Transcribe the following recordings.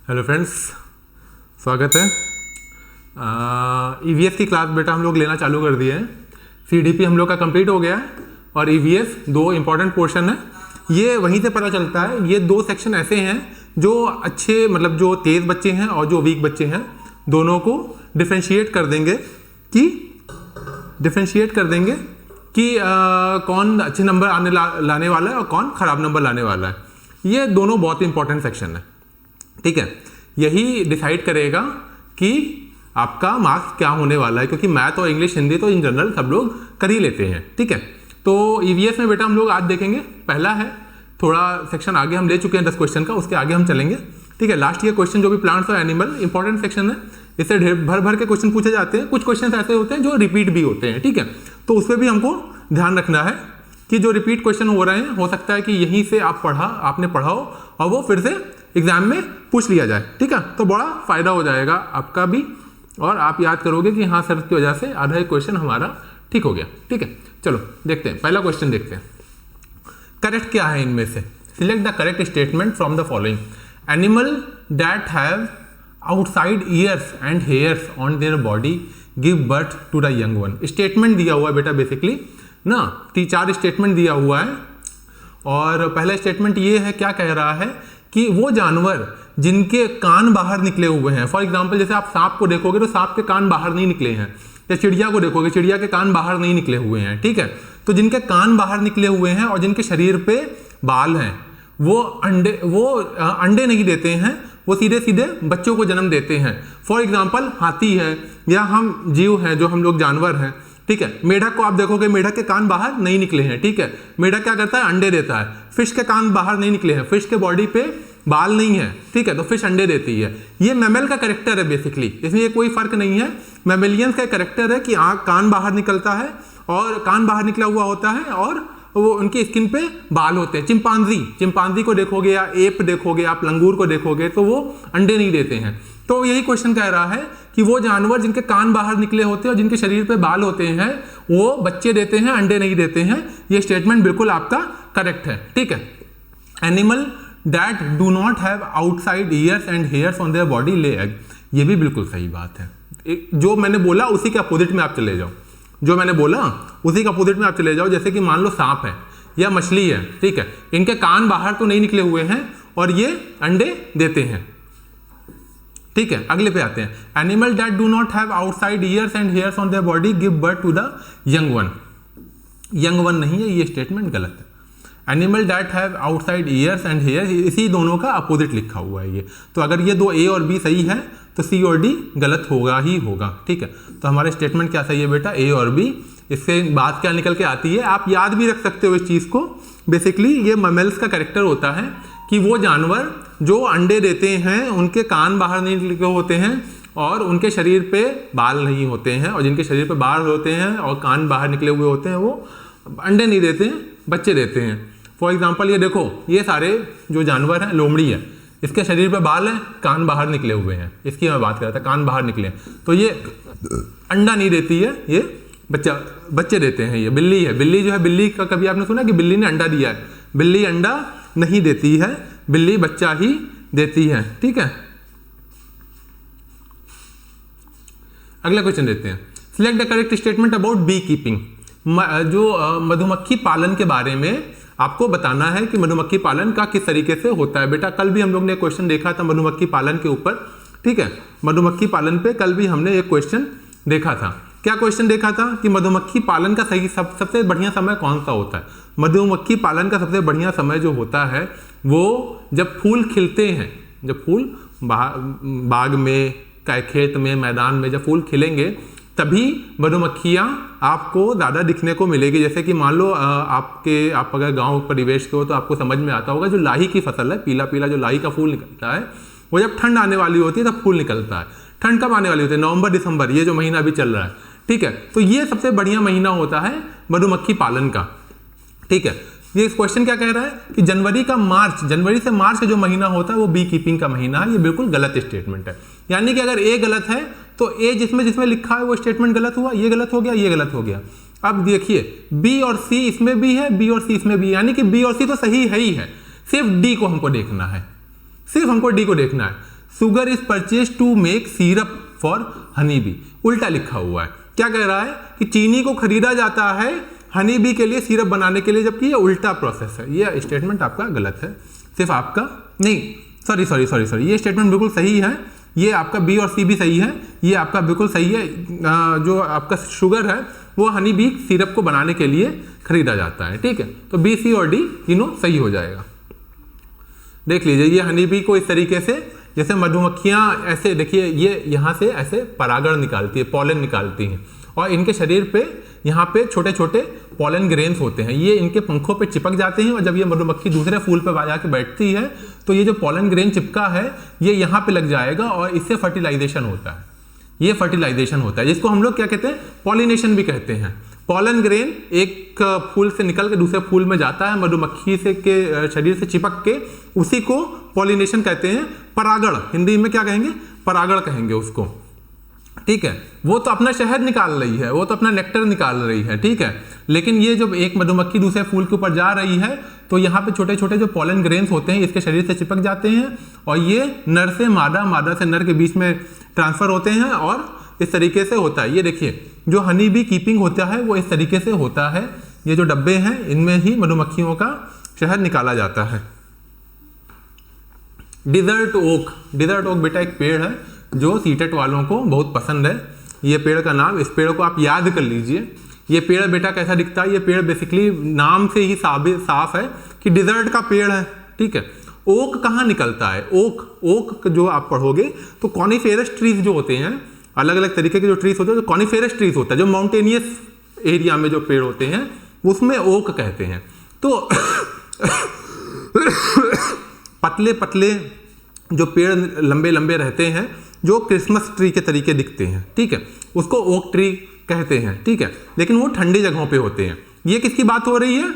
Hello friends, स्वागत है। EVS की क्लास बेटा हम लोग लेना चालू कर दिए हैं। सीडीपी हम लोग का कंप्लीट हो गया है और ईवीएस दो इम्पॉर्टेंट पोर्शन है। ये वहीं से पता चलता है, ये दो सेक्शन ऐसे हैं जो अच्छे मतलब जो तेज़ बच्चे हैं और जो वीक बच्चे हैं दोनों को डिफ्रेंशिएट कर देंगे कि कौन अच्छे नंबर लाने वाला है और कौन ख़राब नंबर लाने वाला है। ये दोनों बहुत ही इंपॉर्टेंट सेक्शन है, ठीक है। यही डिसाइड करेगा कि आपका मार्क्स क्या होने वाला है, क्योंकि मैथ और इंग्लिश हिंदी तो इन जनरल सब लोग कर ही लेते हैं, ठीक है। तो ईवीएस में बेटा हम लोग आज देखेंगे, पहला है, थोड़ा सेक्शन आगे हम ले चुके हैं 10 क्वेश्चन का, उसके आगे हम चलेंगे, ठीक है। लास्ट ईयर क्वेश्चन जो भी प्लांट्स और एनिमल इंपॉर्टेंट सेक्शन है, इससे भर भर के क्वेश्चन पूछे जाते हैं। कुछ क्वेश्चन ऐसे होते हैं जो रिपीट भी होते हैं, ठीक है। तो उस पर भी हमको ध्यान रखना है कि जो रिपीट क्वेश्चन हो रहे हैं हो सकता है कि यहीं से आपने पढ़ा हो और वो फिर से एग्जाम में पूछ लिया जाए, ठीक है। तो बड़ा फायदा हो जाएगा आपका भी और आप याद करोगे कि हाँ सर की वजह से आधा एक क्वेश्चन हमारा ठीक हो गया, ठीक है। चलो देखते हैं, पहला क्वेश्चन देखते हैं। करेक्ट क्या है इनमें से? Select the correct statement from the following. Animal that have outside ears and hairs on their body give birth to the young one. Statement दिया हुआ है बेटा बेसिकली ना, 3-4 स्टेटमेंट दिया हुआ है और पहला स्टेटमेंट ये है, क्या कह रहा है कि वो जानवर जिनके कान बाहर निकले हुए हैं, फॉर एग्जांपल जैसे आप सांप को देखोगे तो सांप के कान बाहर नहीं निकले हैं, या चिड़िया को देखोगे चिड़िया के कान बाहर नहीं निकले हुए हैं, ठीक है। तो जिनके कान बाहर निकले हुए हैं और जिनके शरीर पे बाल हैं वो अंडे नहीं देते हैं, वो सीधे सीधे बच्चों को जन्म देते हैं। फॉर एग्जाम्पल हाथी है या हम जीव हैं जो हम लोग जानवर हैं, ठीक है। मेढक को आप देखोगे, मेढक के कान बाहर नहीं निकले हैं, ठीक है। मेढक क्या करता है? अंडे देता है। फिश के कान बाहर नहीं निकले हैं, फिश के बॉडी पे बाल नहीं है, ठीक है, तो फिश अंडे देती है। ये मैमल का कैरेक्टर है बेसिकली, इसमें ये कोई फर्क नहीं है। मैमेलियंस का कैरेक्टर है कि कान बाहर निकलता है और कान बाहर निकला हुआ होता है और वो उनकी स्किन पे बाल होते हैं। चिंपांजी को देखोगे या एप देखोगे, आप लंगूर को देखोगे तो वो अंडे नहीं देते हैं। तो यही क्वेश्चन कह रहा है कि वो जानवर जिनके कान बाहर निकले होते हैं और जिनके शरीर पे बाल होते हैं वो बच्चे देते हैं, अंडे नहीं देते हैं। ये स्टेटमेंट बिल्कुल आपका करेक्ट है, ठीक है। Animal that do not have outside ears and hairs on their body ले एग, ये भी बिल्कुल सही बात है। जो मैंने बोला उसी के अपोजिट में आप चले जाओ, जो मैंने बोला उसी के अपोजिट में आप चले जाओ। जैसे कि मान लो सांप है या मछली है, ठीक है, इनके कान बाहर तो नहीं निकले हुए हैं और ये अंडे देते हैं, ठीक है। अगले पे आते हैं। Animal that do not have outside ears and hairs on their body give birth to the young one. Young one नहीं है, ये स्टेटमेंट गलत है। Animal that have outside ears and hairs, इसी दोनों का अपोजिट लिखा हुआ है ये। तो अगर ये दो ए और बी सही है तो सी और डी गलत होगा ही होगा, ठीक है। तो हमारे स्टेटमेंट क्या सही है बेटा? ए और बी। इससे बात क्या निकल के आती है, आप याद भी रख सकते हो इस चीज़ को। बेसिकली ये मैमल्स का कैरेक्टर होता है कि वो जानवर जो अंडे देते हैं उनके कान बाहर नहीं निकले होते हैं और उनके शरीर पे बाल नहीं होते हैं, और जिनके शरीर पे बाल होते हैं और कान बाहर निकले हुए होते हैं वो अंडे नहीं देते हैं, बच्चे देते हैं। फॉर एग्जांपल ये देखो, ये सारे जो जानवर हैं, लोमड़ी है, इसके शरीर पे बाल हैं, कान बाहर निकले हुए हैं, इसकी मैं बात कर रहा था, कान बाहर निकले, तो ये अंडा नहीं देती है, ये बच्चे देते हैं। ये बिल्ली है, बिल्ली जो है, बिल्ली का कभी आपने सुना कि बिल्ली ने अंडा दिया है? बिल्ली अंडा नहीं देती है, बिल्ली बच्चा ही देती है, ठीक है। अगला क्वेश्चन देखते हैं। Select the correct statement about bee keeping. जो मधुमक्खी पालन के बारे में आपको बताना है कि मधुमक्खी पालन का किस तरीके से होता है। बेटा कल भी हम लोग ने क्वेश्चन देखा था मधुमक्खी पालन के ऊपर, ठीक है। मधुमक्खी पालन पे कल भी हमने एक क्वेश्चन देखा था। क्या क्वेश्चन देखा था कि मधुमक्खी पालन का सबसे बढ़िया समय कौन सा होता है? मधुमक्खी पालन का सबसे बढ़िया समय जो होता है वो जब फूल खिलते हैं, जब फूल बाग में, खेत में, मैदान में जब फूल खिलेंगे तभी मधुमक्खियाँ आपको ज़्यादा दिखने को मिलेगी। जैसे कि मान लो आप अगर गांव परिवेश के हो तो आपको समझ में आता होगा, जो लाही की फसल है, पीला पीला जो लाही का फूल निकलता है, वो जब ठंड आने वाली होती है तब फूल निकलता है। ठंड कब आने वाली होती है? नवंबर दिसंबर, ये जो महीना अभी चल रहा है, ठीक है। तो ये सबसे बढ़िया महीना होता है मधुमक्खी पालन का, ठीक है। ये क्वेश्चन क्या कह रहा है कि जनवरी से मार्च का जो महीना होता है वो बी कीपिंग का महीना है। ये बिल्कुल गलत स्टेटमेंट है। यानी कि अगर ए गलत है तो ए जिसमें लिखा है वो स्टेटमेंट गलत हुआ, ये गलत हो गया, ये गलत हो गया। अब देखिए बी और सी इसमें भी है, बी और सी इसमें भी, यानी कि बी और सी तो सही है ही है, सिर्फ डी को हमको देखना है, सिर्फ हमको डी को देखना है। Sugar is purchase to make syrup for honey bee. उल्टा लिखा हुआ है, क्या कह रहा है कि चीनी को खरीदा जाता है हनी बी के लिए सिरप बनाने के लिए, जबकि ये उल्टा प्रोसेस है। ये स्टेटमेंट आपका गलत है, सिर्फ आपका नहीं, सॉरी, ये स्टेटमेंट बिल्कुल सही है। ये आपका बी और सी भी सही है, ये आपका बिल्कुल सही है। जो आपका शुगर है वो हनी बी सिरप को बनाने के लिए खरीदा जाता है, ठीक है। तो बी, सी और डी तीनों सही हो जाएगा। देख लीजिए, ये हनी बी को इस तरीके से, जैसे मधुमक्खियाँ ऐसे, देखिए ये यहाँ से ऐसे परागण निकालती है, पॉलन निकालती हैं, और इनके शरीर पे यहाँ पे छोटे छोटे पॉलन ग्रेन्स होते हैं, ये इनके पंखों पे चिपक जाते हैं, और जब ये मधुमक्खी दूसरे फूल पे जाके बैठती है तो ये जो पॉलन ग्रेन चिपका है ये यहाँ पे लग जाएगा, और इससे फर्टिलाइजेशन होता है। ये फर्टिलाइजेशन होता है, जिसको हम लोग क्या कहते हैं, पॉलिनेशन भी कहते हैं। पॉलन ग्रेन एक फूल से निकल के दूसरे फूल में जाता है, मधुमक्खी से के शरीर से चिपक के, उसी को पॉलिनेशन कहते हैं। परागण हिंदी में क्या कहेंगे, परागण कहेंगे उसको, ठीक है। वो तो अपना शहद निकाल रही है, वो तो अपना नेक्टर निकाल रही है, ठीक है। लेकिन ये जब एक मधुमक्खी दूसरे फूल के ऊपर जा रही है तो यहाँ पे छोटे छोटे जो पॉलन ग्रेन्स होते हैं इसके शरीर से चिपक जाते हैं, और ये नर से मादा, मादा से नर के बीच में ट्रांसफर होते हैं, और इस तरीके से होता है। ये देखिए, जो हनी बी कीपिंग होता है वो इस तरीके से होता है। ये जो डब्बे हैं इनमें ही मधुमक्खियों का शहद निकाला जाता है। डिजर्ट ओक, डिजर्ट ओक बेटा एक पेड़ है जो सीटेट वालों को बहुत पसंद है। ये पेड़ का नाम, इस पेड़ को आप याद कर लीजिए। ये पेड़ बेटा कैसा दिखता है, ये पेड़ बेसिकली नाम से ही साफ है कि डिजर्ट का पेड़ है, ठीक है। ओक कहाँ निकलता है, ओक जो आप पढ़ोगे तो कॉनिफेरस ट्रीज जो होते हैं, अलग अलग तरीके के जो ट्रीज होते हैं, जो कॉनिफेरस ट्रीज होता है, जो माउंटेनियस एरिया में जो पेड़ होते हैं उसमें ओक कहते हैं। तो पतले पतले जो पेड़ लंबे लंबे रहते हैं, जो क्रिसमस ट्री के तरीके दिखते हैं, ठीक है, उसको ओक ट्री कहते हैं, ठीक है। लेकिन वो ठंडी जगहों पे होते हैं। ये किसकी बात हो रही है,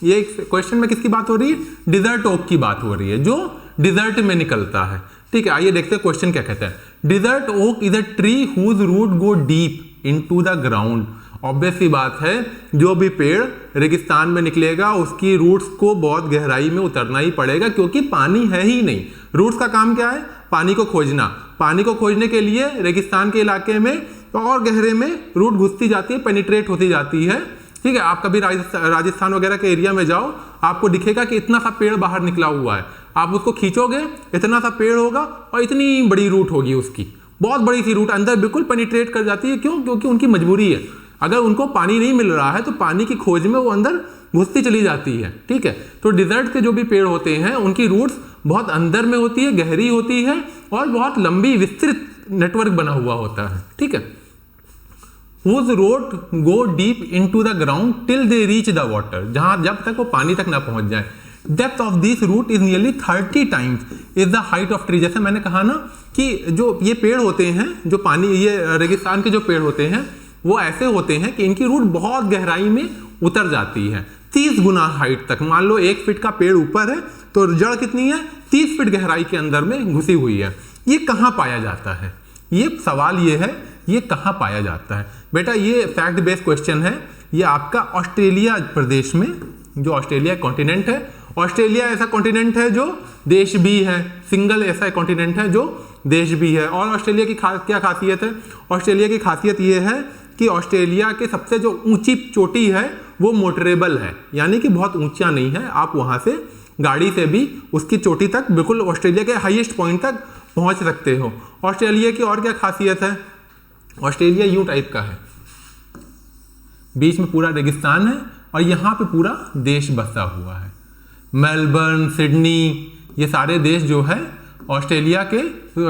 ये क्वेश्चन में किसकी बात हो रही है, डिजर्ट ओक की बात हो रही है, जो डिजर्ट में निकलता है, ठीक है। आइए देखते हैं क्वेश्चन क्या कहता है। Desert oak is a tree whose root go deep into the ground. Obvious सी बात है, जो भी पेड़ रेगिस्तान में निकलेगा उसकी रूट्स को बहुत गहराई में उतरना ही पड़ेगा, क्योंकि पानी है ही नहीं। रूट्स का काम क्या है, पानी को खोजना। पानी को खोजने के लिए रेगिस्तान के इलाके में और गहरे में रूट घुसती जाती है, पेनिट्रेट होती जाती है, ठीक है। आप कभी राजस्थान वगैरह के एरिया में जाओ, आपको दिखेगा कि इतना सा पेड़ बाहर निकला हुआ है, आप उसको खींचोगे, इतना सा पेड़ होगा और इतनी बड़ी रूट होगी उसकी, बहुत बड़ी सी रूट अंदर बिल्कुल पेनिट्रेट कर जाती है। क्यों, क्योंकि उनकी मजबूरी है। अगर उनको पानी नहीं मिल रहा है तो पानी की खोज में वो अंदर घुसती चली जाती है, ठीक है। तो डिजर्ट के जो भी पेड़ होते हैं उनकी रूट्स बहुत अंदर में होती है, गहरी होती है, और बहुत लंबी विस्तृत नेटवर्क बना हुआ होता है, ठीक है। Whose root go deep into the ground till they reach the water, जहां जब तक वो पानी तक ना पहुंच जाए। Depth of this root is nearly 30 times is the height of tree। जैसे मैंने कहा ना कि जो ये पेड़ होते हैं, जो पानी, ये रेगिस्तान के जो पेड़ होते हैं वो ऐसे होते हैं कि इनकी रूट बहुत गहराई में उतर जाती है, 30 गुना हाइट तक। मान लो 1 फीट का पेड़ ऊपर है तो जड़ कितनी है, 30 फीट गहराई के अंदर में घुसी हुई है। ये कहाँ पाया जाता है, ये सवाल ये है, ये कहाँ पाया जाता है बेटा। ये फैक्ट बेस्ड क्वेश्चन है। ये आपका ऑस्ट्रेलिया प्रदेश में, जो ऑस्ट्रेलिया कॉन्टिनेंट है, ऑस्ट्रेलिया ऐसा कॉन्टिनेंट है जो देश भी है, सिंगल ऐसा कॉन्टिनेंट है जो देश भी है। और ऑस्ट्रेलिया की क्या खासियत है, ऑस्ट्रेलिया की खासियत ये है कि ऑस्ट्रेलिया के सबसे जो ऊंची चोटी है वो मोटरेबल है, यानी कि बहुत ऊंचा नहीं है, आप वहाँ से गाड़ी से भी उसकी चोटी तक, बिल्कुल ऑस्ट्रेलिया के हाईएस्ट पॉइंट तक पहुँच सकते हो। ऑस्ट्रेलिया की और क्या खासियत है, ऑस्ट्रेलिया यूं टाइप का है, बीच में पूरा रेगिस्तान है और यहाँ पे पूरा देश बसा हुआ है। मेलबर्न, सिडनी, ये सारे देश जो है ऑस्ट्रेलिया के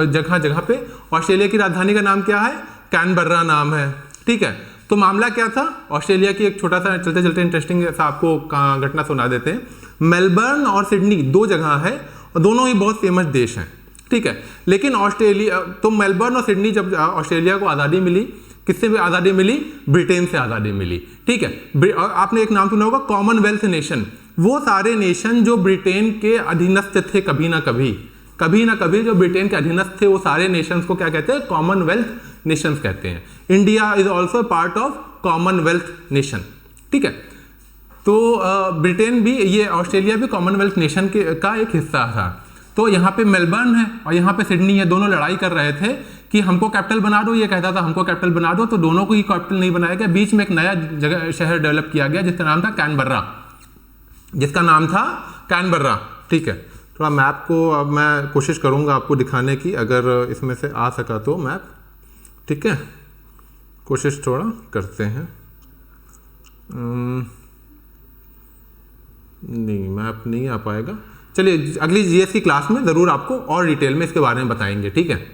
जगह जगह पे। ऑस्ट्रेलिया की राजधानी का नाम क्या है, कैनबर्रा नाम है, ठीक है। तो मामला क्या था, ऑस्ट्रेलिया की एक छोटा सा चलते चलते इंटरेस्टिंग सा आपको घटना सुना देते हैं। मेलबर्न और सिडनी 2 जगह है और दोनों ही बहुत फेमस देश हैं, ठीक है। लेकिन ऑस्ट्रेलिया, तो मेलबर्न और सिडनी जब ऑस्ट्रेलिया को आज़ादी मिली, किससे भी आज़ादी मिली, ब्रिटेन से आज़ादी मिली, ठीक है। और आपने एक नाम सुना होगा कॉमनवेल्थ नेशन। वो सारे नेशन जो ब्रिटेन के अधीनस्थ थे, कभी ना कभी जो ब्रिटेन के अधीनस्थ थे, वो सारे नेशंस को क्या कहते हैं, कॉमनवेल्थ नेशंस कहते हैं। India is also part of Commonwealth nation, ठीक है। तो ब्रिटेन भी, ये ऑस्ट्रेलिया भी कॉमनवेल्थ नेशन का एक हिस्सा था। तो यहाँ पे मेलबर्न है और यहाँ पे सिडनी है, दोनों लड़ाई कर रहे थे कि हमको कैपिटल बना दो, ये कहता था हमको कैपिटल बना दो, तो दोनों को ही कैपिटल नहीं बनाया गया। बीच में एक नया जगह शहर डेवलप किया गया जिसका नाम था कैनबर्रा, ठीक है। थोड़ा मैप को अब मैं कोशिश करूँगा आपको दिखाने की, अगर इसमें से आ सका तो मैप, ठीक है, कोशिश थोड़ा करते हैं। नहीं, मैप नहीं आ पाएगा। चलिए अगली जीएस की क्लास में ज़रूर आपको और डिटेल में इसके बारे में बताएंगे, ठीक है।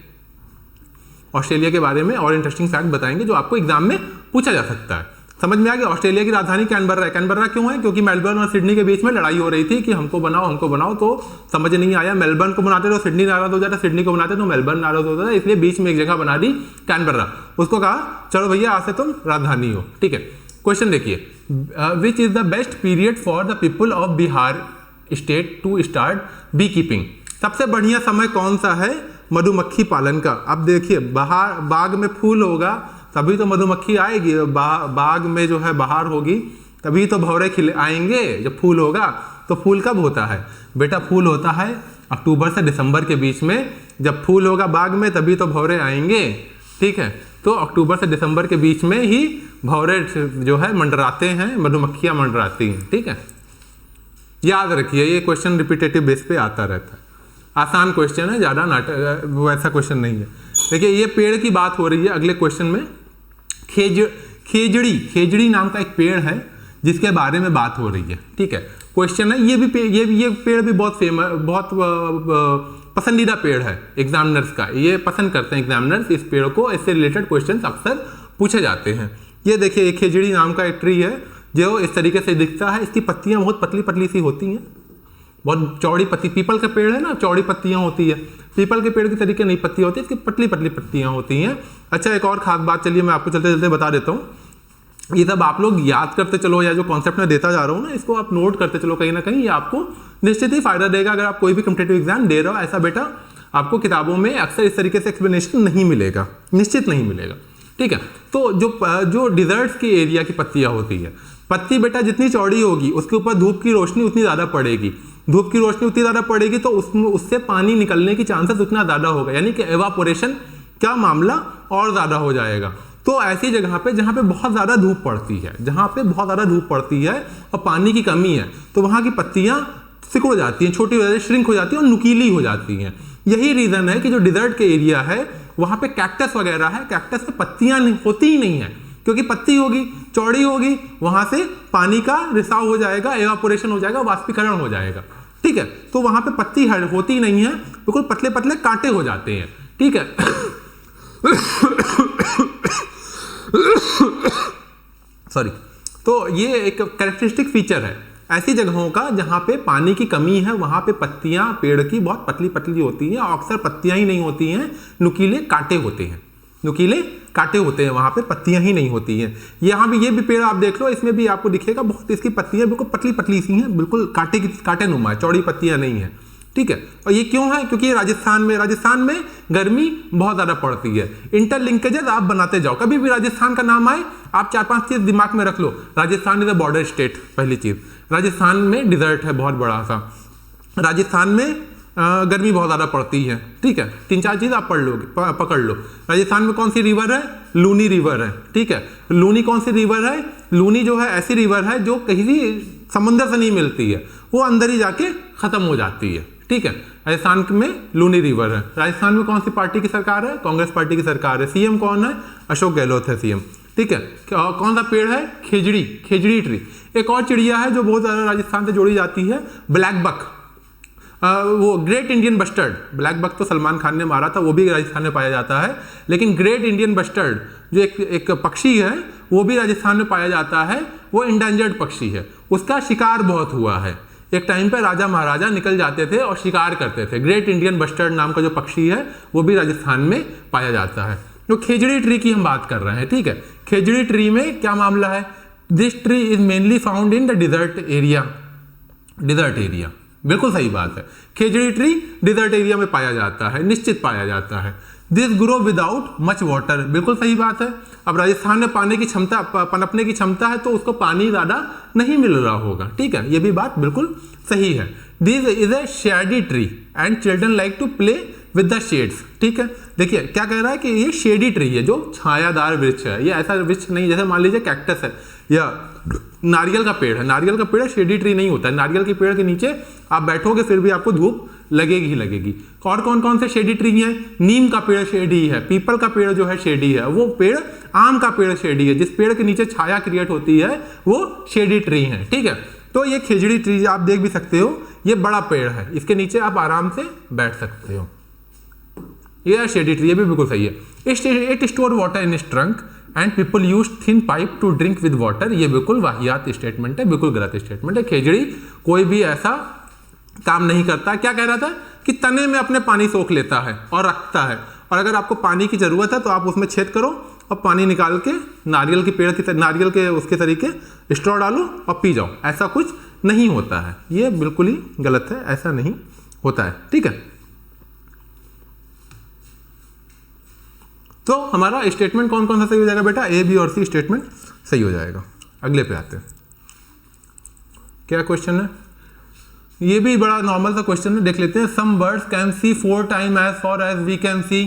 ऑस्ट्रेलिया के बारे में और इंटरेस्टिंग फैक्ट बताएंगे जो आपको एग्जाम में पूछा जा सकता है। समझ में आ गया? ऑस्ट्रेलिया की राजधानी कैनबर्रा है। कैनबर्रा क्यों है? क्योंकि मेलबर्न और सिडनी के बीच में लड़ाई हो रही थी कि हमको बनाओ, तो समझ नहीं आया। मेलबर्न को बनाते तो सिडनी नाराज हो जाता, सिडनी को बनाते तो मेलबर्न नाराज हो जाता, इसलिए बीच में एक जगह बना दी कैनबर्रा। उसको कहा चलो भैया आज से तुम राजधानी हो, ठीक है। क्वेश्चन देखिए, which is the best period for the people of Bihar state to start bee keeping? सबसे बढ़िया समय कौन सा है मधुमक्खी पालन का? अब देखिए, बाग में फूल होगा तभी तो मधुमक्खी आएगी, बाग में जो है बहार होगी तभी तो भंवरे खिले आएंगे। जब फूल होगा तो फूल कब होता है बेटा? फूल होता है अक्टूबर से दिसंबर के बीच में। जब फूल होगा बाग में तभी तो भंवरे आएंगे, ठीक है। तो अक्टूबर से दिसंबर के बीच में ही भंवरे जो है मंडराते हैं, मधुमक्खियां मंडराती हैं, ठीक है। याद रखिए, ये क्वेश्चन रिपीटेटिव बेस पे आता रहता है। आसान क्वेश्चन है, ज़्यादा नाटक वैसा क्वेश्चन नहीं है। देखिए ये पेड़ की बात हो रही है अगले क्वेश्चन में। खेजड़ी नाम का एक पेड़ है जिसके बारे में बात हो रही है, ठीक है। क्वेश्चन है, ये पेड़ भी बहुत फेमस, बहुत पसंदीदा पेड़ है एग्जामिनर्स का। ये पसंद करते हैं एग्जामिनर्स इस पेड़ को, इससे रिलेटेड क्वेश्चन अक्सर पूछे जाते हैं। ये देखिए, एक खेजड़ी नाम का एक ट्री है जो इस तरीके से दिखता है। इसकी पत्तियां बहुत पतली पतली सी होती हैं, बहुत चौड़ी पत्ती। पीपल का पेड़ है ना, चौड़ी पत्तियां होती है। पीपल के पेड़ के तरीके नहीं पत्ती होती, इसकी पतली पतली पत्तियां होती हैं। अच्छा, एक और खास बात, चलिए मैं आपको चलते चलते बता देता हूँ। ये सब आप लोग याद करते चलो, या जो कॉन्सेप्ट मैं देता जा रहा हूँ ना, इसको आप नोट करते चलो कहीं ना कहीं। ये आपको निश्चित ही फायदा देगा अगर आप कोई भी कॉम्पिटिटिव एग्जाम दे रहे हो। ऐसा बेटा आपको किताबों में अक्सर इस तरीके से एक्सप्लेनेशन नहीं मिलेगा, निश्चित नहीं मिलेगा, ठीक है। तो जो डिजर्ट्स की एरिया की पत्तियां होती है, पत्ती बेटा जितनी चौड़ी होगी उसके ऊपर धूप की रोशनी उतनी ज़्यादा पड़ेगी। धूप की रोशनी उतनी ज़्यादा पड़ेगी तो उससे पानी निकलने की चांसेस उतना ज़्यादा होगा, यानी कि एवापोरेशन का मामला और ज़्यादा हो जाएगा। तो ऐसी जगह पे जहाँ पे बहुत ज़्यादा धूप पड़ती है, जहाँ पे बहुत ज़्यादा धूप पड़ती है और पानी की कमी है, तो वहाँ की पत्तियाँ सिकुड़ जाती हैं, छोटी वजह से श्रिंक हो जाती हैं और नुकीली हो जाती हैं। यही रीज़न है कि जो डिजर्ट के एरिया है वहाँ पे कैक्टस वगैरह है, कैक्टस में पत्तियाँ होती ही नहीं है, क्योंकि पत्ती होगी, चौड़ी होगी, वहां से पानी का रिसाव हो जाएगा, एवापोरेशन हो जाएगा, वाष्पीकरण हो जाएगा, ठीक है। तो वहां पे पत्ती होती नहीं है, बिल्कुल पतले पतले कांटे हो जाते हैं, ठीक है। सॉरी। तो ये एक कैरेक्टरिस्टिक फीचर है ऐसी जगहों का जहां पे पानी की कमी है। वहां पे पत्तियां पेड़ की बहुत पतली पतली होती हैं, और अक्सर पत्तियां ही नहीं होती हैं, नुकीले कांटे होते हैं, नुकीले कांटे होते हैं, वहां पे पत्तियां ही नहीं होती हैं। यहाँ भी ये भी पेड़ आप देख लो, इसमें भी आपको दिखेगा बहुत, इसकी पत्तियां बिल्कुल पतली पतली सी हैं, बिल्कुल कांटे नुमा है, चौड़ी पत्तियां नहीं है, ठीक है। और ये क्यों है? क्योंकि राजस्थान में गर्मी बहुत ज़्यादा पड़ती है। इंटरलिंकेजेस आप बनाते जाओ, कभी भी राजस्थान का नाम आए आप 4-5 चीज़ दिमाग में रख लो। Rajasthan is a border state, पहली चीज़। राजस्थान में डिजर्ट है बहुत बड़ा सा, राजस्थान में गर्मी बहुत ज़्यादा पड़ती है, ठीक है। 3-4 चीज़ आप पकड़ लो। राजस्थान में कौन सी रिवर है? लूनी रिवर है, ठीक है। लूनी कौन सी रिवर है? लूनी जो है ऐसी रिवर है जो कहीं समंदर से नहीं मिलती है, वो अंदर ही जाके ख़त्म हो जाती है, ठीक है। राजस्थान में लूनी रिवर है। राजस्थान में कौन सी पार्टी की सरकार है? कांग्रेस पार्टी की सरकार है। सीएम कौन है? अशोक गहलोत है सीएम, ठीक है। कौन सा पेड़ है? खेजड़ी ट्री। एक और चिड़िया है जो बहुत ज़्यादा राजस्थान से जोड़ी जाती है, ब्लैक बक। वो great Indian bustard, black buck तो सलमान खान ने मारा था, वो भी राजस्थान में पाया जाता है, लेकिन ग्रेट इंडियन बस्टर्ड जो एक पक्षी है वो भी राजस्थान में पाया जाता है। वो इंडेंजर्ड पक्षी है, उसका शिकार बहुत हुआ है। एक टाइम पे राजा महाराजा निकल जाते थे और शिकार करते थे। ग्रेट इंडियन बस्टर्ड नाम का जो पक्षी है वो भी राजस्थान में पाया जाता है। तो खेजड़ी ट्री की हम बात कर रहे हैं, ठीक है। खेजड़ी ट्री में क्या मामला है? This tree is mainly found in the dessert area. बिल्कुल सही बात है, खेजड़ी ट्री डिजर्ट एरिया में पाया जाता है, निश्चित पाया जाता है। This grow without much water, बिल्कुल सही बात है। अब राजस्थान में पानी की क्षमता, पनपने की क्षमता है, तो उसको पानी ज़्यादा नहीं मिल रहा होगा, ठीक है, ये भी बात बिल्कुल सही है। This is a shady tree and children like to play with the shades, ठीक है। देखिए क्या कह रहा है कि ये शेडी ट्री है, जो छायादार वृक्ष है, ये ऐसा वृक्ष नहीं जैसे मान लीजिए कैक्टस है या नारियल का पेड़ है। नारियल का पेड़ शेडी ट्री नहीं होता है, नारियल के पेड़ के नीचे आप बैठोगे फिर भी आपको धूप लगेगी ही लगेगी। और कौन कौन से शेडी ट्री हैं? नीम का पेड़ शेडी है, पीपल का पेड़ जो है शेडी है, वो पेड़ आम का पेड़ शेडी है, जिस पेड़ के नीचे छाया क्रिएट होती है वो शेडी ट्री है, ठीक है। तो ये खेजड़ी ट्री आप देख भी सकते हो, ये बड़ा पेड़ है, इसके नीचे आप आराम से बैठ सकते हो, ये शेडी ट्री, ये भी बिल्कुल सही है। It store water in its trunk and people use thin pipe to drink with water, ये बिल्कुल वाहियात स्टेटमेंट है, बिल्कुल गलत स्टेटमेंट है। खेजड़ी कोई भी ऐसा काम नहीं करता। क्या कह रहा था कि तने में अपने पानी सोख लेता है और रखता है, और अगर आपको पानी की जरूरत है तो आप उसमें छेद करो और पानी निकाल के नारियल के पेड़ की नारियल के उसके तरीके स्ट्रॉ डालो और पी जाओ, ऐसा कुछ नहीं होता है, ये बिल्कुल ही गलत है, ऐसा नहीं होता है, ठीक है। तो हमारा स्टेटमेंट कौन कौन सा सही हो जाएगा बेटा? ए, बी और सी स्टेटमेंट सही हो जाएगा। अगले पे आते हैं, क्या क्वेश्चन है? ये भी बड़ा नॉर्मल सा क्वेश्चन है, देख लेते हैं। Some birds can see 4 time as far as we can see,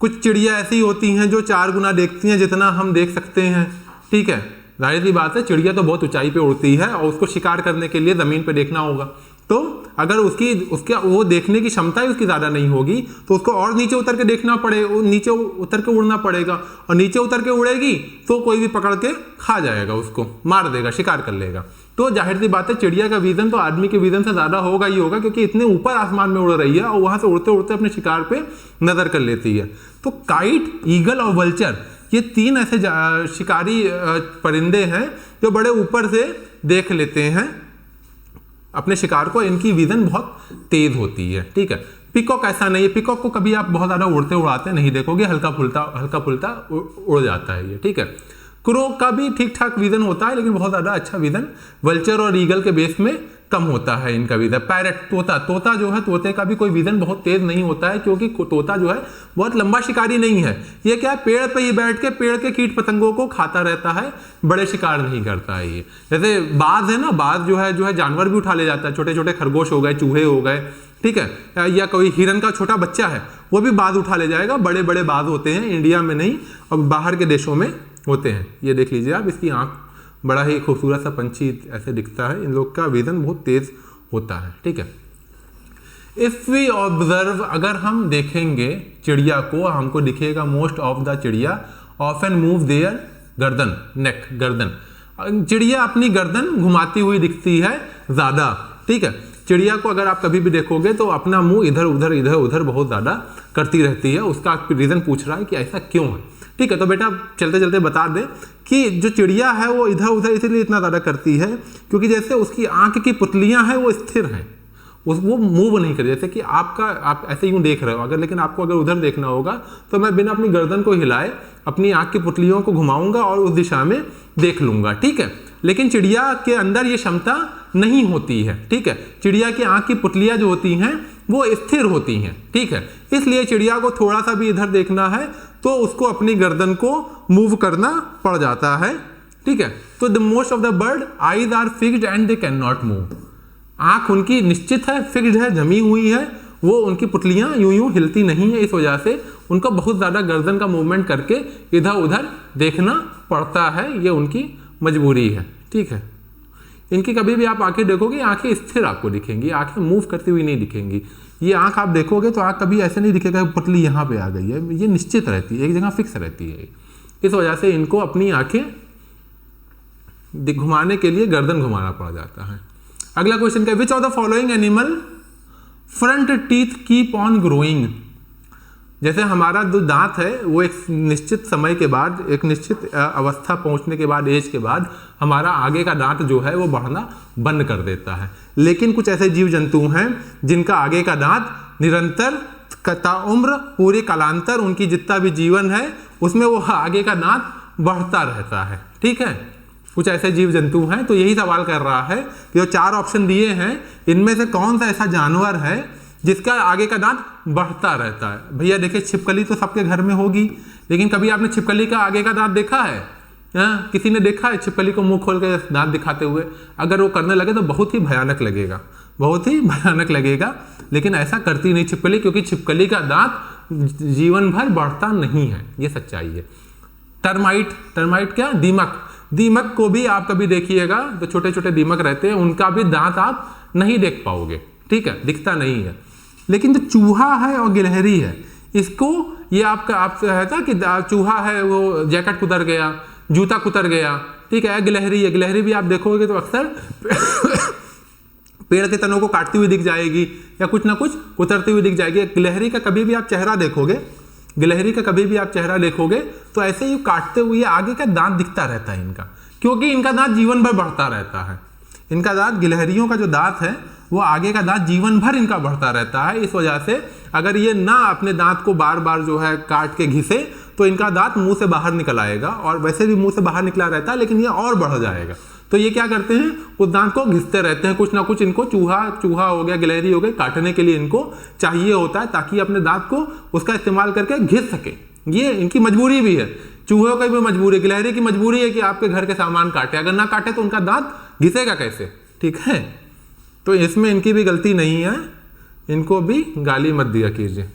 कुछ चिड़िया ऐसी होती हैं जो 4 गुना देखती हैं जितना हम देख सकते हैं, ठीक है। जाहिर सी बात है, चिड़िया तो बहुत ऊंचाई पे उड़ती है और उसको शिकार करने के लिए ज़मीन पे देखना होगा, तो अगर उसके वो देखने की क्षमता ही उसकी ज़्यादा नहीं होगी तो उसको और नीचे उतर के देखना पड़ेगा, नीचे उतर के उड़ना पड़ेगा, और नीचे उतर के उड़ेगी तो कोई भी पकड़ के खा जाएगा, उसको मार देगा, शिकार कर लेगा। तो जाहिर सी बात है, चिड़िया का विजन तो आदमी के विजन से ज़्यादा होगा ही होगा, क्योंकि इतने ऊपर आसमान में उड़ रही है और वहाँ से उड़ते उड़ते अपने शिकार पे नज़र कर लेती है। तो काइट, ईगल और वल्चर, ये 3 ऐसे शिकारी परिंदे हैं जो बड़े ऊपर से देख लेते हैं अपने शिकार को, इनकी विजन बहुत तेज होती है, ठीक है। पिकॉक ऐसा नहीं है, पिकॉक को कभी आप बहुत ज़्यादा उड़ते उड़ाते नहीं देखोगे, हल्का फुल्का उड़ जाता है ये, ठीक है। क्रो का भी ठीक ठाक विजन होता है, लेकिन बहुत ज़्यादा अच्छा विजन वल्चर और ईगल के बेस में कम होता है इनका विजन। पैरट, तोता जो है, तोते का भी कोई विजन बहुत तेज नहीं होता है, क्योंकि तोता जो है बहुत लंबा शिकारी नहीं है, ये क्या है, पेड़ पे ही बैठ के पेड़ के कीट पतंगों को खाता रहता है, बड़े शिकार नहीं करता है ये। जैसे बाज है ना, बाज जो है जानवर भी उठा ले जाता है, छोटे छोटे खरगोश हो गए, चूहे हो गए, ठीक है, या कोई हिरन का छोटा बच्चा है वो भी बाज उठा ले जाएगा। बड़े बड़े बाज होते हैं, इंडिया में नहीं और बाहर के देशों में होते हैं। ये देख लीजिए आप, इसकी आंख, बड़ा ही खूबसूरत सा पंछी ऐसे दिखता है, इन लोग का विजन बहुत तेज होता है, ठीक है। इफ वी ऑब्जर्व, अगर हम देखेंगे चिड़िया को, हमको दिखेगा मोस्ट ऑफ द चिड़िया ऑफन मूव देयर गर्दन, नेक, गर्दन, चिड़िया अपनी गर्दन घुमाती हुई दिखती है ज़्यादा, ठीक है। चिड़िया को अगर आप कभी भी देखोगे तो अपना मुंह इधर उधर बहुत ज़्यादा करती रहती है, उसका रीज़न पूछ रहा है कि ऐसा क्यों है, ठीक है। तो बेटा चलते चलते बता दें कि जो चिड़िया है वो इधर उधर इसलिए इतना ज़्यादा करती है क्योंकि जैसे उसकी आंख की पुतलियां हैं वो स्थिर हैं, वो मूव नहीं करती। जैसे कि आप ऐसे यूँ देख रहे हो अगर, लेकिन आपको अगर उधर देखना होगा तो मैं बिना अपनी गर्दन को हिलाए अपनी आंख की पुतलियों को घुमाऊंगा और उस दिशा में देख लूंगा, ठीक है। लेकिन चिड़िया के अंदर ये क्षमता नहीं होती है, ठीक है। चिड़िया की आंख की पुतलियां जो होती हैं वो स्थिर होती हैं, ठीक है। इसलिए चिड़िया को थोड़ा सा भी इधर देखना है तो उसको अपनी गर्दन को मूव करना पड़ जाता है, ठीक है। तो the most of the bird eyes are fixed and they can not move, आंख उनकी निश्चित है, फिक्स्ड है, जमी हुई है, वो उनकी पुतलियां यूं हिलती नहीं है, इस वजह से उनको बहुत ज़्यादा गर्दन का मूवमेंट करके इधर उधर देखना पड़ता है, ये उनकी मजबूरी है, ठीक है। इनकी कभी भी आप आंखें देखोगे, आंखें स्थिर आपको दिखेंगी, आंखें मूव करती हुई नहीं दिखेंगी। ये आंख आप देखोगे तो आंख कभी ऐसे नहीं दिखेगा पुतली यहाँ पे आ गई है, ये निश्चित रहती है, एक जगह फिक्स रहती है। इस वजह से इनको अपनी आंखें घुमाने के लिए गर्दन घुमाना पड़ जाता है। अगला क्वेश्चन क्या है, which of the following animal front teeth keep on growing. जैसे हमारा जो दांत है वो एक निश्चित समय के बाद, एक निश्चित अवस्था पहुंचने के बाद, एज के बाद हमारा आगे का दांत जो है वो बढ़ना बंद कर देता है। लेकिन कुछ ऐसे जीव जंतु हैं जिनका आगे का दांत निरंतर उम्र पूरे कालांतर, उनकी जितना भी जीवन है उसमें वो आगे का दांत बढ़ता रहता है, ठीक है। कुछ ऐसे जीव जंतु हैं, तो यही सवाल कर रहा है कि जो 4 ऑप्शन दिए हैं इनमें से कौन सा ऐसा जानवर है जिसका आगे का दांत बढ़ता रहता है। भैया देखिए छिपकली तो सबके घर में होगी, लेकिन कभी आपने छिपकली का आगे का दांत देखा है? किसी ने देखा है छिपकली को मुंह खोल के दांत दिखाते हुए? अगर वो करने लगे तो बहुत ही भयानक लगेगा, बहुत ही भयानक लगेगा, लेकिन ऐसा करती नहीं छिपकली, क्योंकि छिपकली का दांत जीवन भर बढ़ता नहीं है, ये सच्चाई है। टर्माइट, टर्माइट क्या? दीमक। दीमक को भी आप कभी देखिएगा तो छोटे छोटे दीमक रहते हैं, उनका भी दांत आप नहीं देख पाओगे, ठीक है, दिखता नहीं है। लेकिन जो चूहा है और गिलहरी है, इसको ये आपका आपसे है था कि चूहा है वो जैकेट कुतर गया, जूता कुतर गया, ठीक है। गिलहरी है, गिलहरी भी आप देखोगे तो अक्सर पेड़ के तनों को काटती हुई दिख जाएगी या कुछ ना कुछ कुतरती हुई दिख जाएगी। गिलहरी का कभी भी आप चेहरा देखोगे, गिलहरी का कभी भी आप चेहरा देखोगे तो ऐसे ही काटते हुए आगे का दांत दिखता रहता है इनका, क्योंकि इनका दांत जीवन भर बढ़ता रहता है। इनका दांत, गिलहरियों का जो दांत है वो आगे का दांत जीवन भर इनका बढ़ता रहता है। इस वजह से अगर ये ना अपने दांत को बार बार जो है काट के घिसे तो इनका दांत मुंह से बाहर निकल आएगा, और वैसे भी मुंह से बाहर निकला रहता है लेकिन ये और बढ़ जाएगा। तो ये क्या करते हैं, उस दांत को घिसते रहते हैं, कुछ ना कुछ इनको चूहा हो गया, गिलहरी हो गई, काटने के लिए इनको चाहिए होता है, ताकि अपने दांत को उसका इस्तेमाल करके घिस सके। ये इनकी मजबूरी भी है, चूहों की भी मजबूरी, गिलहरी की मजबूरी है कि आपके घर के सामान काटे, अगर ना काटे तो उनका दांत घिसेगा कैसे, ठीक है। तो इसमें इनकी भी गलती नहीं है, इनको भी गाली मत दिया कीजिए।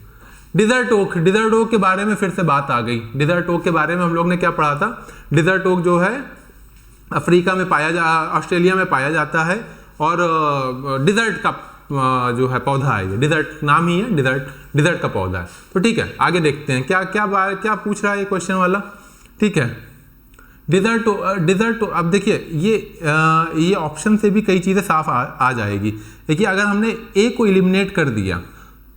डिजर्ट ओक, डिजर्ट ओक के बारे में फिर से बात आ गई। डिजर्ट ओक के बारे में हम लोग ने क्या पढ़ा था? डिजर्ट ओक जो है अफ्रीका में ऑस्ट्रेलिया में पाया जाता है, और डिजर्ट का जो है पौधा है, ये डिजर्ट नाम ही है, डिजर्ट का पौधा है। तो ठीक है, आगे देखते हैं क्या क्या क्या पूछ रहा है ये क्वेश्चन वाला, ठीक है। डिजर्ट अब देखिए ये ऑप्शन से भी कई चीज़ें साफ आ जाएगी। देखिए अगर हमने ए को एलिमिनेट कर दिया,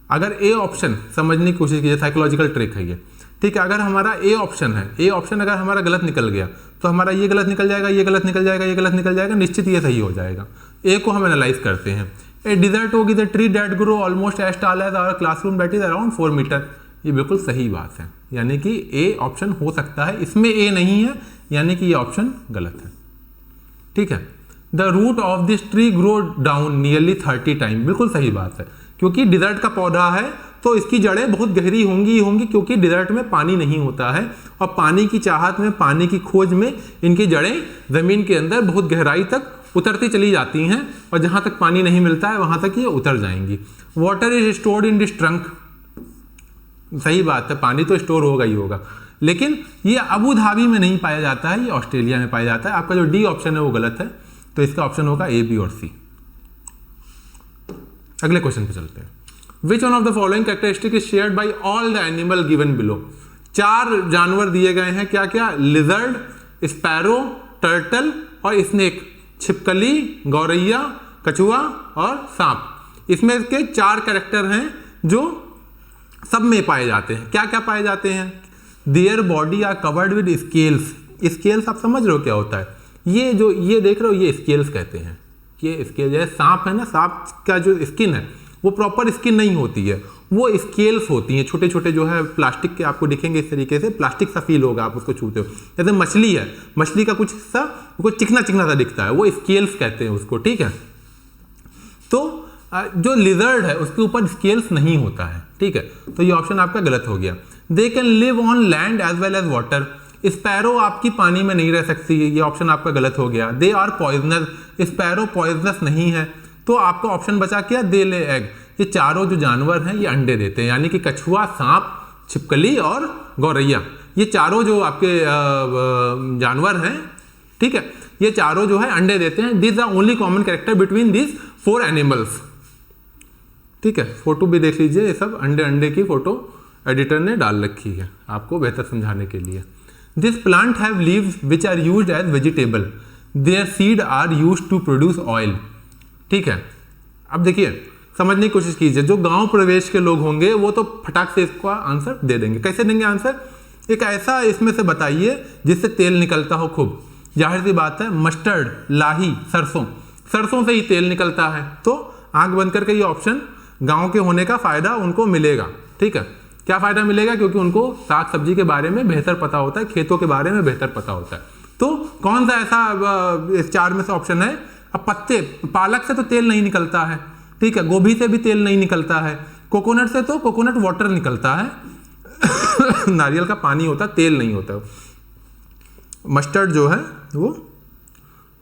अगर ए ऑप्शन समझने की कोशिश कीजिए, साइकोलॉजिकल ट्रिक है ये, ठीक है। अगर हमारा ए ऑप्शन है, ए ऑप्शन अगर हमारा गलत निकल गया तो हमारा ये गलत निकल जाएगा, ये गलत निकल जाएगा, ये गलत निकल जाएगा, निश्चित ये सही हो जाएगा। ए को हम एनालाइज करते हैं। A desert oak is a tree that grow almost as tall as our classroom that is around 4 metre. ये बिल्कुल सही बात है, यानी कि ए ऑप्शन हो सकता है, इसमें ए नहीं है, यानी कि ये ऑप्शन गलत है, ठीक है। The root of this tree grow down nearly 30 time, बिल्कुल सही बात है, क्योंकि डिजर्ट का पौधा है तो इसकी जड़ें बहुत गहरी होंगी, क्योंकि डिजर्ट में पानी नहीं होता है, और पानी की चाहत में, पानी की खोज में इनकी जड़ें ज़मीन के अंदर बहुत गहराई तक उतरती चली जाती हैं, और जहाँ तक पानी नहीं मिलता है वहाँ तक ये उतर जाएंगी। Water is stored in this trunk, सही बात है, पानी तो स्टोर होगा ही होगा, लेकिन ये अबू धाबी में नहीं पाया जाता है, ये ऑस्ट्रेलिया में पाया जाता है। आपका जो डी ऑप्शन है वो गलत है, तो इसका ऑप्शन होगा ए, बी और सी। अगले क्वेश्चन पे चलते हैं। Which one of the following characteristic is shared by all the animal given below. 4 जानवर दिए गए हैं, क्या क्या? लिजर्ड, स्पैरो, टर्टल और स्नेक, छिपकली, गौरैया, कछुआ और सांप। इसमें के 4 कैरेक्टर हैं जो सब में पाए जाते हैं। क्या क्या पाए जाते हैं? Their body are covered with scales. Scales आप समझ रहे हो क्या होता है? ये जो ये देख रहे हो, ये स्केल्स कहते हैं। ये स्केल जैसे सांप है ना, सांप का जो स्किन है वो प्रॉपर स्किन नहीं होती है, वो स्केल्स होती हैं, छोटे छोटे जो है प्लास्टिक के आपको दिखेंगे इस तरीके से, प्लास्टिक सा फील होगा आप उसको छूते हो। जैसे मछली है, मछली का कुछ हिस्सा वो चिकना चिकना सा दिखता है, वो स्केल्स कहते हैं उसको, ठीक है। तो जो लिजर्ड है उसके ऊपर स्केल्स नहीं होता है, ठीक है, तो ये ऑप्शन आपका गलत हो गया। They can live on land as well as water. Sparrow आपकी पानी में नहीं रह सकती, ये ऑप्शन आपका गलत हो गया। They are poisonous, sparrow poisonous नहीं है, तो आपका ऑप्शन बचा क्या? दे ले एग। ये चारों जो जानवर हैं ये अंडे देते हैं, यानी कि कछुआ, सांप, छिपकली और गौरैया, ये चारों जो आपके जानवर हैं, ठीक है, ये चारों जो है अंडे देते हैं। This are only common character between this 4 animals, ठीक है। फोटो भी देख लीजिए, ये सब अंडे की फोटो एडिटर ने डाल रखी है आपको बेहतर समझाने के लिए। This plant have leaves which are used as vegetable, their seed are used to produce oil, ठीक है। अब देखिए समझने की कोशिश कीजिए, जो गांव प्रवेश के लोग होंगे वो तो फटाक से इसका आंसर दे देंगे। कैसे देंगे आंसर? एक ऐसा इसमें से बताइए जिससे तेल निकलता हो खूब। जाहिर सी बात है, मस्टर्ड, लाही, सरसों से ही तेल निकलता है, तो आंख बंद करके ये ऑप्शन गांव के होने का फायदा उनको मिलेगा, ठीक है। क्या फायदा मिलेगा? क्योंकि उनको साग सब्जी के बारे में बेहतर पता होता है, खेतों के बारे में बेहतर पता होता है। तो कौन सा ऐसा इस 4 में से ऑप्शन है? अब पत्ते, पालक से तो तेल नहीं निकलता है, ठीक है। गोभी से भी तेल नहीं निकलता है। कोकोनट से तो कोकोनट वाटर निकलता है नारियल का पानी होता है, तेल नहीं होता। मस्टर्ड जो है वो,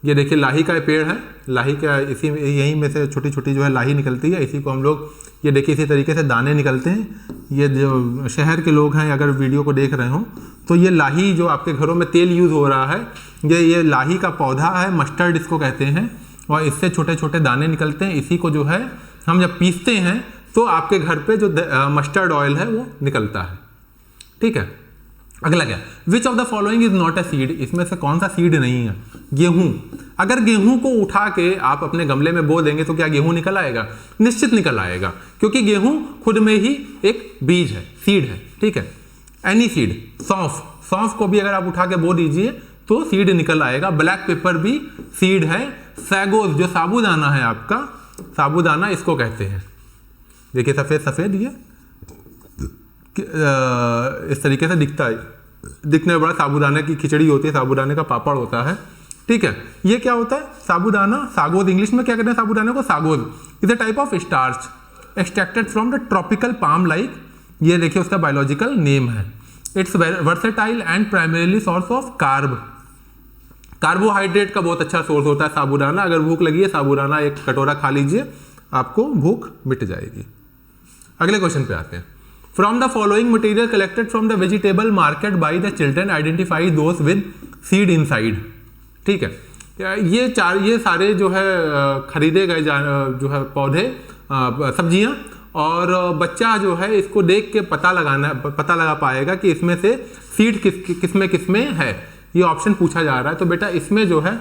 ये देखिए लाही का पेड़ है, लाही का इसी यहीं में से छोटी छोटी जो है लाही निकलती है, इसी को हम लोग, ये देखिए इसी तरीके से दाने निकलते हैं। ये जो शहर के लोग हैं अगर वीडियो को देख रहे हो तो ये लाही जो आपके घरों में तेल यूज़ हो रहा है, ये लाही का पौधा है, मस्टर्ड इसको कहते हैं, और इससे छोटे छोटे दाने निकलते हैं। इसी को जो है हम जब पीसते हैं तो आपके घर पे जो मस्टर्ड ऑयल है वो निकलता है, ठीक है। अगला क्या, विच of the following is not a seed, इसमें से कौन सा सीड नहीं है? गेहूं। अगर गेहूं को उठा के आप अपने गमले में बो देंगे तो क्या गेहूं निकल आएगा? निश्चित निकल आएगा, क्योंकि गेहूं खुद में ही एक बीज है, सीड है, ठीक है। एनी सीड, सौंफ, सौंफ को भी अगर आप उठा के बो दीजिए तो सीड निकल आएगा। ब्लैक पेपर भी सीड है। सैगोज जो साबूदाना है आपका, साबूदाना इसको कहते हैं, देखिए सफेद सफेद ये इस तरीके से दिखता है, दिखने में बड़ा साबूदाने की खिचड़ी होती है, साबूदाने का पापड़ होता है, ठीक है। ये क्या होता है? साबूदाना, सागोज, इंग्लिश में क्या कहते हैं साबूदाने को? Sago's. Is a type of starch extracted from the tropical palm like, ये देखिए उसका बायोलॉजिकल नेम है। It's versatile and primarily source of carb, carbohydrate का बहुत अच्छा सोर्स होता है साबूदाना। अगर भूख लगी है, साबूदाना एक कटोरा खा लीजिए, आपको भूख मिट जाएगी। अगले क्वेश्चन पे आते हैं। From the following material collected from the vegetable market by the children identify those with seed inside, ठीक है। ये सारे जो है खरीदे गए जो है पौधे, सब्जियां, और बच्चा जो है इसको देख के पता लगा पाएगा कि इसमें से सीड किसमें है। ये ऑप्शन पूछा जा रहा है, तो बेटा इसमें जो है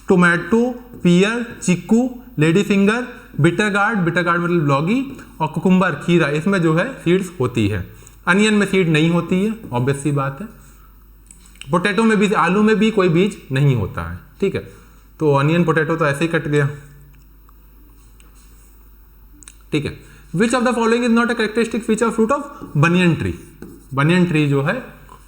टोमेटो, पियर, चीकू, लेडी फिंगर, बिटर गार्ड मतलब लौकी, और कुकुम्बर, खीरा, इसमें जो है सीड्स होती है। अनियन में सीड नहीं होती है, ऑब्वियस सी बात है। पोटैटो में भी, आलू में भी कोई बीज नहीं होता है, ठीक है। तो अनियन पोटैटो तो ऐसे ही कट गया, ठीक है। Which of the following is not a characteristic feature fruit of banyan tree, banyan tree जो है,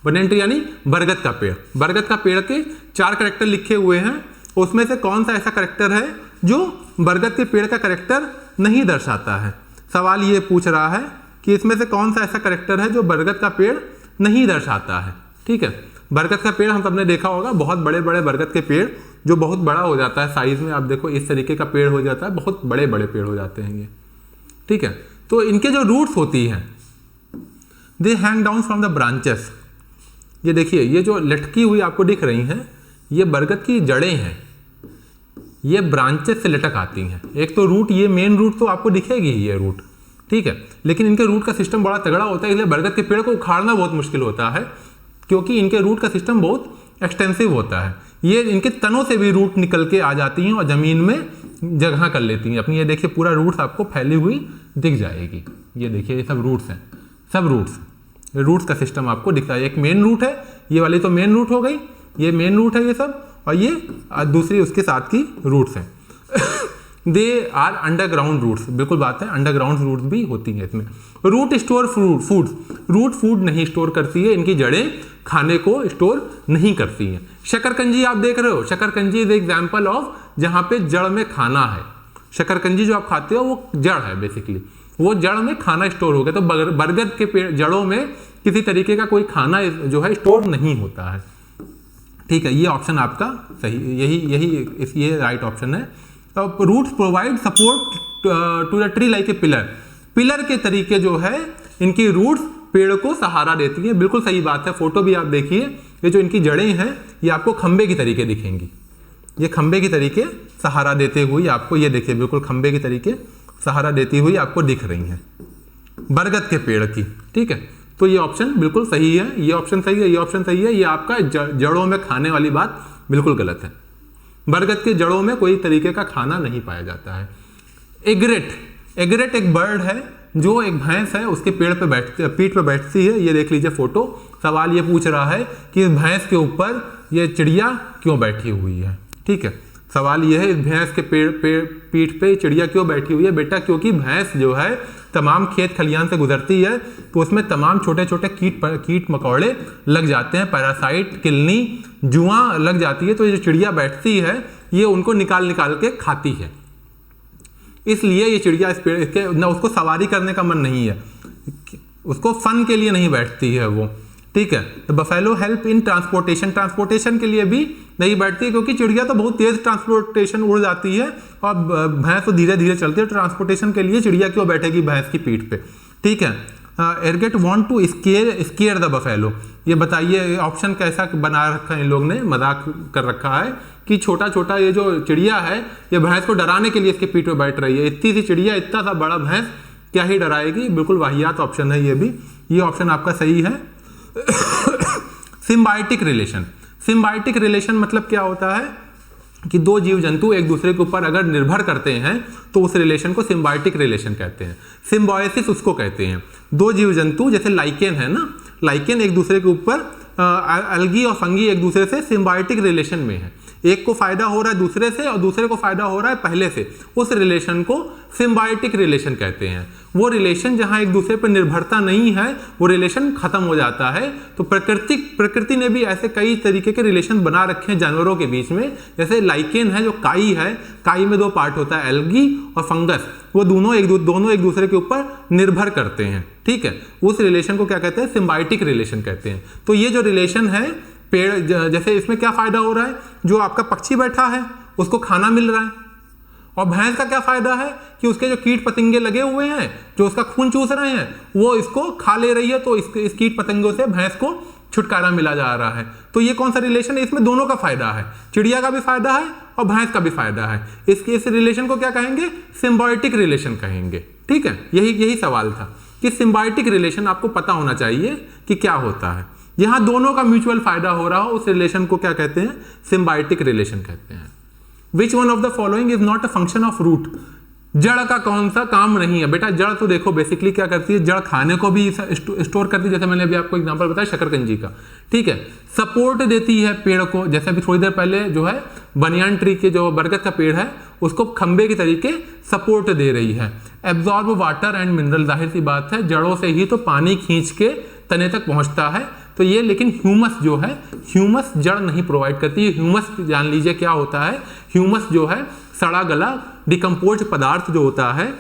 बनियन ट्री यानी बरगद का पेड़, बरगद का पेड़ के 4 कैरेक्टर लिखे हुए हैं, उसमें से कौन सा ऐसा कैरेक्टर है जो बरगद के पेड़ का कैरेक्टर नहीं दर्शाता है? सवाल ये पूछ रहा है कि इसमें से कौन सा ऐसा कैरेक्टर है जो बरगद का पेड़ नहीं दर्शाता है, ठीक है। बरगद का पेड़ हम सबने देखा होगा, बहुत बड़े बड़े बरगद के पेड़ जो बहुत बड़ा हो जाता है साइज में, आप देखो इस तरीके का पेड़ हो जाता है, बहुत बड़े बड़े पेड़ हो जाते हैं ये, ठीक है। तो इनके जो रूट्स होती हैं, दे hang down from the branches, ये देखिए ये जो लटकी हुई आपको दिख रही हैं, ये बरगद की जड़ें हैं, ये ब्रांचेस से लटक आती हैं। एक तो रूट, ये मेन रूट तो आपको दिखेगी ये रूट, ठीक है, लेकिन इनके रूट का सिस्टम बड़ा तगड़ा होता है, इसलिए बरगद के पेड़ को उखाड़ना बहुत मुश्किल होता है, क्योंकि इनके रूट का सिस्टम बहुत एक्सटेंसिव होता है। ये इनके तनों से भी रूट निकल के आ जाती हैं और ज़मीन में जगह कर लेती हैं अपनी। ये देखिए पूरा रूट्स आपको फैली हुई दिख जाएगी, ये देखिए ये सब रूट्स हैं, सब रूट्स का सिस्टम आपको दिखता है। एक मेन रूट है, ये वाली तो मेन रूट हो गई, ये मेन रूट है ये सब, और ये दूसरी उसके साथ की रूट्स हैं दे आर अंडरग्राउंड रूट्स, बिल्कुल बात है, अंडरग्राउंड रूट्स भी होती हैं इसमें। Root store food, root food नहीं स्टोर करती है, इनकी जड़ें खाने को स्टोर नहीं करती हैं। शकरकंजी आप देख रहे हो, शकरकंजी इज एग्जाम्पल ऑफ जहाँ पे जड़ में खाना है। शकरकंजी जो आप खाते हो वो जड़ है, बेसिकली वो जड़ में खाना स्टोर हो गया। तो बरगद के पेड़ जड़ों में किसी तरीके का कोई खाना जो है स्टोर नहीं होता है, ठीक है। ये ऑप्शन आपका सही, ये राइट ऑप्शन है। तो roots provide support to the tree like a pillar, pillar के तरीके जो है इनकी रूट्स पेड़ को सहारा देती है, बिल्कुल सही बात है। फोटो भी आप देखिए, ये जो इनकी जड़ें हैं ये आपको खंबे की तरीके दिखेंगी, ये खंबे की तरीके सहारा देते हुए आपको, ये देखिए बिल्कुल खंबे की तरीके सहारा देती हुई आपको दिख रही हैं बरगद के पेड़ की, ठीक है। तो ये ऑप्शन बिल्कुल सही है, ये ऑप्शन सही है, ये ऑप्शन सही है। ये आपका जड़ों में खाने वाली बात बिल्कुल गलत है, बरगद के जड़ों में कोई तरीके का खाना नहीं पाया जाता है। एग्रेट, एग्रेट एक बर्ड है जो एक भैंस है, उसके पीठ पे बैठती है, ये देख लीजिए फोटो। सवाल ये पूछ रहा है कि इस भैंस के ऊपर ये चिड़िया क्यों बैठी हुई है, ठीक है। सवाल ये है इस भैंस के पीठ पे चिड़िया क्यों बैठी हुई है? बेटा क्योंकि भैंस जो है तमाम खेत खलियान से गुजरती है तो उसमें तमाम छोटे छोटे कीट मकौड़े लग जाते हैं, पैरासाइट, किलनी, जुआ लग जाती है, तो ये जो चिड़िया बैठती है ये उनको निकाल के खाती है। इसलिए ये चिड़िया इस पेड़ इसके ना उसको सवारी करने का मन नहीं है, उसको फन के लिए नहीं बैठती है वो, ठीक है। तो बफेलो हेल्प इन ट्रांसपोर्टेशन के लिए भी नहीं बैठती है, क्योंकि चिड़िया तो बहुत तेज ट्रांसपोर्टेशन उड़ जाती है और भैंस तो धीरे धीरे चलती है। ट्रांसपोर्टेशन के लिए चिड़िया क्यों बैठेगी भैंस की पीठ पे, ठीक है। एरगेट want to scare the buffalo, ये बताइए ऑप्शन कैसा बना रखा है इन लोग ने, मजाक कर रखा है कि छोटा छोटा ये जो चिड़िया है ये भैंस को डराने के लिए इसके पीठ पे बैठ रही है। इतनी सी चिड़िया इतना सा बड़ा भैंस क्या ही डराएगी, बिल्कुल वाहियात ऑप्शन है ये भी। ये ऑप्शन आपका सही है। सिम्बायोटिक रिलेशन मतलब क्या होता है कि दो जीव जंतु एक दूसरे के ऊपर अगर निर्भर करते हैं तो उस रिलेशन को सिम्बायोटिक रिलेशन कहते हैं। सिम्बायोसिस उसको कहते हैं, दो जीव जंतु जैसे लाइकेन है ना, लाइकेन एक दूसरे के ऊपर अलगी और फंगी एक दूसरे से सिम्बायोटिक रिलेशन में है, एक को फायदा हो रहा है दूसरे से और दूसरे को फायदा हो रहा है पहले से, उस रिलेशन को सिम्बायोटिक रिलेशन कहते हैं। वो रिलेशन जहां एक दूसरे पर निर्भरता नहीं है वो रिलेशन खत्म हो जाता है। तो प्रकृति ने भी ऐसे कई तरीके के रिलेशन बना रखे हैं जानवरों के बीच में, जैसे लाइकेन है जो काई है, काई में दो पार्ट होता है, एल्गी और फंगस, वो दोनों एक दूसरे के ऊपर निर्भर करते हैं, ठीक है। उस रिलेशन को क्या कहते हैं, सिम्बायोटिक रिलेशन कहते हैं। तो ये जो रिलेशन है पेड़, जैसे इसमें क्या फायदा हो रहा है, जो आपका पक्षी बैठा है उसको खाना मिल रहा है, और भैंस का क्या फायदा है कि उसके जो कीट पतंगे लगे हुए हैं जो उसका खून चूस रहे हैं वो इसको खा ले रही है, तो इस कीट पतंगों से भैंस को छुटकारा मिला जा रहा है। तो ये कौन सा रिलेशन है, इसमें दोनों का फायदा है, चिड़िया का भी फायदा है और भैंस का भी फायदा है। इस रिलेशन को क्या कहेंगे, सिम्बायोटिक रिलेशन कहेंगे, ठीक है। यही सवाल था कि सिम्बायोटिक रिलेशन आपको पता होना चाहिए कि क्या होता है। यहां दोनों का म्यूचुअल फायदा हो रहा हो उस रिलेशन को क्या कहते हैं, सिम्बायोटिक रिलेशन कहते हैं। Which one of the following is not a function of root, जड़ का कौन सा काम नहीं है। बेटा जड़ तो देखो बेसिकली क्या करती है, जड़ खाने को भी स्टोर करती है, जैसे मैंने अभी आपको एग्जांपल बताया शकरकंजी का, ठीक है। सपोर्ट देती है पेड़ को, जैसे अभी थोड़ी देर पहले जो है बनियान ट्री के जो बरगद का पेड़ है उसको खंबे के तरीके सपोर्ट दे रही है। एब्जॉर्ब वाटर एंड मिनरल, जाहिर सी बात है जड़ों से ही तो पानी खींच के तने तक पहुंचता है, तो ये लेकिन ह्यूमस जो है, ह्यूमस जड़ नहीं प्रोवाइड करती है। ह्यूमस जान लीजिए क्या होता है, ह्यूमस जो है सड़ा गला डिकम्पोज पदार्थ जो होता है,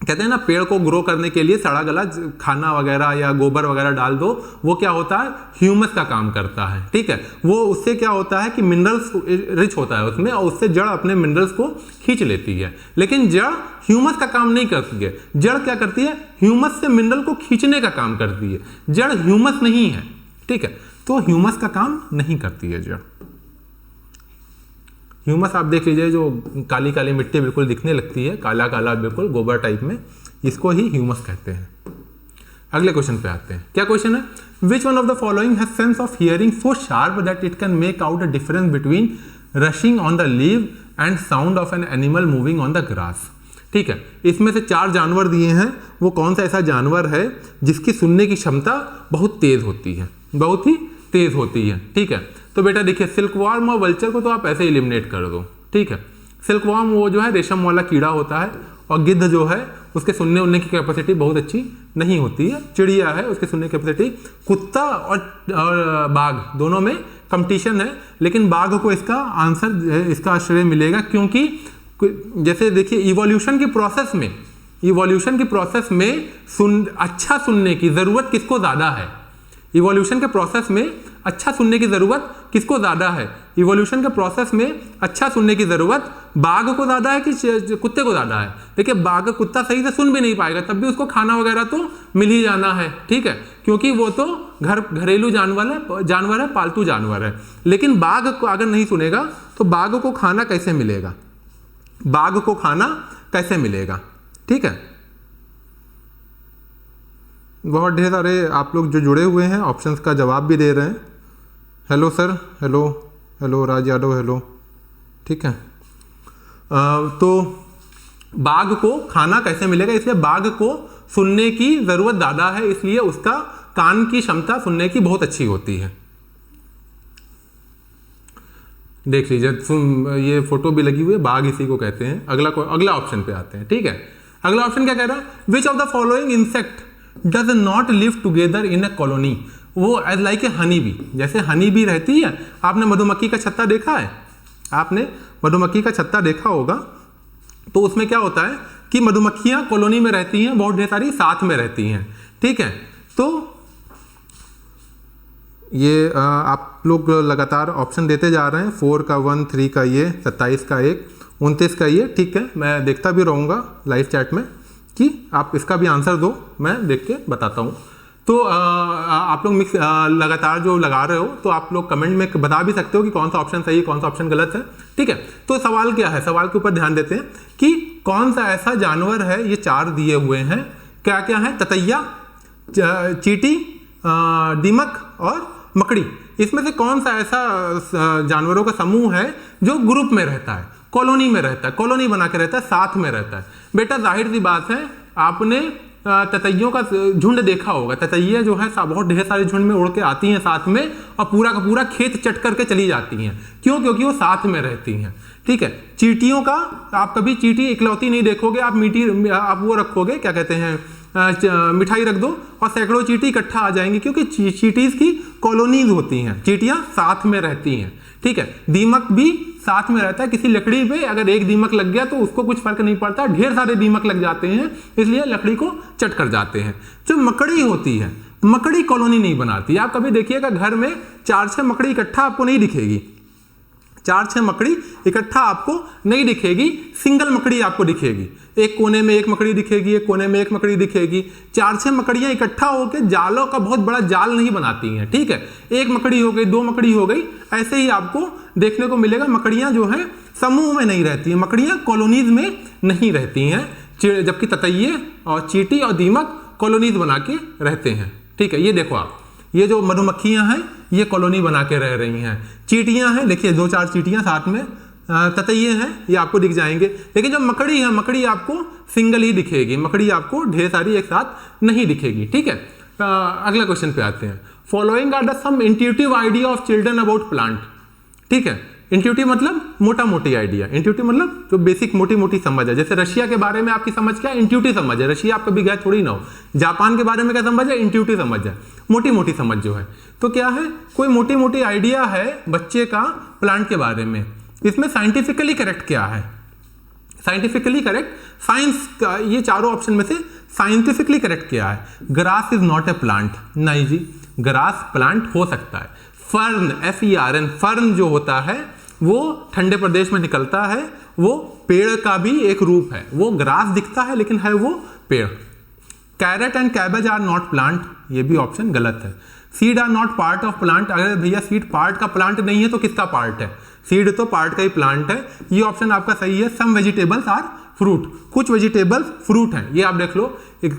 कहते हैं ना पेड़ को ग्रो करने के लिए सड़ा गला खाना वगैरह या गोबर वगैरह डाल दो, वो क्या होता है, ह्यूमस का काम करता है, ठीक है। वो उससे क्या होता है कि मिनरल्स रिच होता है उसमें और उससे जड़ अपने मिनरल्स को खींच लेती है। लेकिन जड़ ह्यूमस का काम नहीं करती है, जड़ क्या करती है, ह्यूमस से मिनरल को खींचने का काम करती है। जड़ ह्यूमस नहीं है, ठीक है, तो ह्यूमस का काम नहीं करती है जड़। ह्यूमस आप देख लीजिए जो काली काली मिट्टी बिल्कुल दिखने लगती है, काला काला बिल्कुल गोबर टाइप में, इसको ही ह्यूमस कहते हैं। अगले क्वेश्चन पे आते हैं, क्या क्वेश्चन है, विच one of the following has sense of hearing so sharp that it can make out a difference between rushing on the leave and sound of an animal moving on the grass, ठीक है। इसमें से 4 जानवर दिए हैं, वो कौन सा ऐसा जानवर है जिसकी सुनने की क्षमता बहुत तेज होती है, बहुत ही तेज होती है, ठीक है। तो बेटा देखिए सिल्कवॉर्म और वल्चर को तो आप ऐसे एलिमिनेट कर दो, ठीक है। सिल्कवॉर्म वो जो है रेशम वाला कीड़ा होता है, और गिद्ध जो है उसके सुनने उनने की कैपेसिटी बहुत अच्छी नहीं होती है। चिड़िया है उसके सुनने की कैपेसिटी, कुत्ता और बाघ दोनों में कंपटीशन है, लेकिन बाघ को इसका आंसर, इसका श्रेय मिलेगा, क्योंकि जैसे देखिए इवोल्यूशन की प्रोसेस में अच्छा सुनने की जरूरत किसको ज्यादा है, इवोल्यूशन के प्रोसेस में अच्छा सुनने की जरूरत किसको ज्यादा है, इवोल्यूशन के प्रोसेस में अच्छा सुनने की जरूरत बाघ को ज्यादा है कि कुत्ते को ज्यादा है। देखिए बाघ कुत्ता सही से सुन भी नहीं पाएगा, तब भी उसको खाना वगैरह तो मिल ही जाना है, ठीक है, क्योंकि वो तो घरेलू जानवर है, पालतू जानवर है। लेकिन बाघ को अगर नहीं सुनेगा तो बाघ को खाना कैसे मिलेगा, बाघ को खाना कैसे मिलेगा, ठीक है। बहुत ढेर सारे आप लोग जो जुड़े हुए हैं ऑप्शंस का जवाब भी दे रहे हैं। हेलो सर, हेलो राज यादव, हेलो, ठीक है। तो बाघ को खाना कैसे मिलेगा, इसलिए बाघ को सुनने की ज़रूरत ज़्यादा है, इसलिए उसका कान की क्षमता सुनने की बहुत अच्छी होती है। देख लीजिए ये फोटो भी लगी हुई है, बाघ इसी को कहते हैं। अगला ऑप्शन पे आते हैं, ठीक है। अगला ऑप्शन क्या कह रहा है, which of the following insect does not live together in a colony, वो as like a honey bee, जैसे हनी बी रहती है, आपने मधुमक्खी का छत्ता देखा है, आपने मधुमक्खी का छत्ता देखा होगा, तो उसमें क्या होता है कि मधुमक्खियां कॉलोनी में रहती हैं, बहुत ढेर सारी साथ में रहती हैं, ठीक है। तो ये आप लोग लगातार ऑप्शन देते जा रहे हैं, 4 का 1, 3 का ये, 27 का 1, 29 का ये, ठीक है। मैं देखता भी रहूँगा लाइव चैट में कि आप इसका भी आंसर दो, मैं देख के बताता हूँ। तो आप लोग मिक्स लगातार जो लगा रहे हो तो आप लोग कमेंट में बता भी सकते हो कि कौन सा ऑप्शन सही है, कौन सा ऑप्शन गलत है, ठीक है। तो सवाल क्या है, सवाल के ऊपर ध्यान देते हैं कि कौन सा ऐसा जानवर है, ये 4 दिए हुए हैं, क्या क्या है, ततैया, चींटी, दीमक और मकड़ी। इसमें से कौन सा ऐसा जानवरों का समूह है जो ग्रुप में रहता है, कॉलोनी में रहता है, कॉलोनी बना के रहता है, साथ में रहता है। बेटा जाहिर सी बात है, आपने ततैयों का झुंड देखा होगा। ततैया जो है बहुत ढेर सारे झुंड में उड़ के आती हैं साथ में, और पूरा का पूरा खेत चट करके चली जाती हैं। क्यों? क्योंकि वो साथ में रहती हैं, ठीक है। चींटियों का आप कभी चींटी इकलौती नहीं देखोगे, आप वो रखोगे, क्या कहते हैं, मिठाई रख दो और सैकड़ों चींटी इकट्ठा आ जाएंगी, क्योंकि चींटीज की कॉलोनीज होती हैं, चींटियां साथ में रहती हैं, ठीक है। दीमक भी साथ में रहता है। किसी लकड़ी पे अगर एक दीमक लग गया तो उसको कुछ फर्क नहीं पड़ता, ढेर सारे दीमक लग जाते हैं, इसलिए लकड़ी को चट कर जाते हैं। जो मकड़ी होती है, मकड़ी कॉलोनी नहीं बनाती। आप कभी देखिएगा घर में 4-6 मकड़ी इकट्ठा आपको नहीं दिखेगी, 4-6 मकड़ी इकट्ठा आपको नहीं दिखेगी, सिंगल मकड़ी आपको दिखेगी। एक कोने में एक मकड़ी दिखेगी, एक कोने में एक मकड़ी दिखेगी। 4-6 मकड़ियां इकट्ठा होकर जालों का बहुत बड़ा जाल नहीं बनाती हैं, ठीक है। एक मकड़ी हो गई, 2 मकड़ी हो गई, ऐसे ही आपको देखने को मिलेगा। मकड़ियां जो है समूह में नहीं रहती हैं, मकड़ियां कॉलोनीज में नहीं रहती हैं, जबकि ततैये और चींटी और दीमक कॉलोनीज बना के रहते हैं, ठीक है। ये देखो आप, ये जो मधुमक्खियां हैं ये कॉलोनी बना के रह रही हैं। चींटियां हैं, देखिए 2-4 चींटियां साथ में, ततैये हैं, ये आपको दिख जाएंगे। लेकिन जो मकड़ी है, मकड़ी आपको सिंगल ही दिखेगी, मकड़ी आपको ढेर सारी एक साथ नहीं दिखेगी, ठीक है। अगला क्वेश्चन पे आते हैं। Following are the some intuitive idea of children about plant, ठीक है। इंट्यूटिव मतलब मोटा मोटी आइडिया, इंट्यूटिव मतलब जो बेसिक मोटी मोटी समझ है। जैसे रशिया के बारे में आपकी समझ क्या है, इंट्यूटिव समझ है। रशिया आप कभी गए थोड़ी ना हो। जापान के बारे में क्या समझ है, इंट्यूटिव समझ है, मोटी मोटी समझ जो है। तो क्या है, कोई मोटी मोटी आइडिया है बच्चे का प्लांट के बारे में। इसमें साइंटिफिकली करेक्ट क्या है, साइंटिफिकली करेक्ट, साइंस का ये चारों ऑप्शन में से साइंटिफिकली करेक्ट क्या है। Grass is not a plant, नहीं जी, ग्रास प्लांट हो सकता है। फर्न, FERN, फर्न जो होता है वो ठंडे प्रदेश में निकलता है, वो पेड़ का भी एक रूप है, वो ग्रास दिखता है लेकिन है वो पेड़। Carrot and cabbage are not plant, ये भी ऑप्शन गलत है। Seed are not part of plant, अगर भैया सीड पार्ट का प्लांट नहीं है तो किसका पार्ट है, सीड तो पार्ट का ही प्लांट है, ये ऑप्शन आपका सही है। सम वेजिटेबल्स आर फ्रूट, कुछ वेजिटेबल्स फ्रूट हैं, ये आप देख लो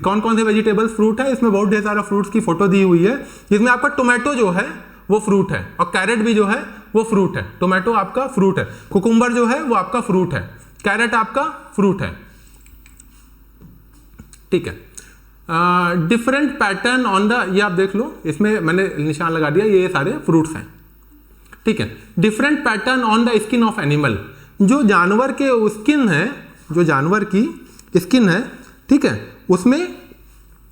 कौन कौन से वेजिटेबल्स फ्रूट है। इसमें बहुत ढेर सारा फ्रूट्स की फोटो दी हुई है, जिसमें आपका टोमेटो जो है वो फ्रूट है, और कैरेट भी जो है वो फ्रूट है। टोमेटो आपका फ्रूट है, कुकुम्बर जो है वो आपका फ्रूट है, कैरेट आपका फ्रूट है, ठीक है। डिफरेंट पैटर्न ऑन द, ये आप देख लो, इसमें मैंने निशान लगा दिया, ये सारे फ्रूट्स हैं, ठीक है। Different pattern on the skin of animal, जो जानवर के स्किन है, जो जानवर की स्किन है, ठीक है, उसमें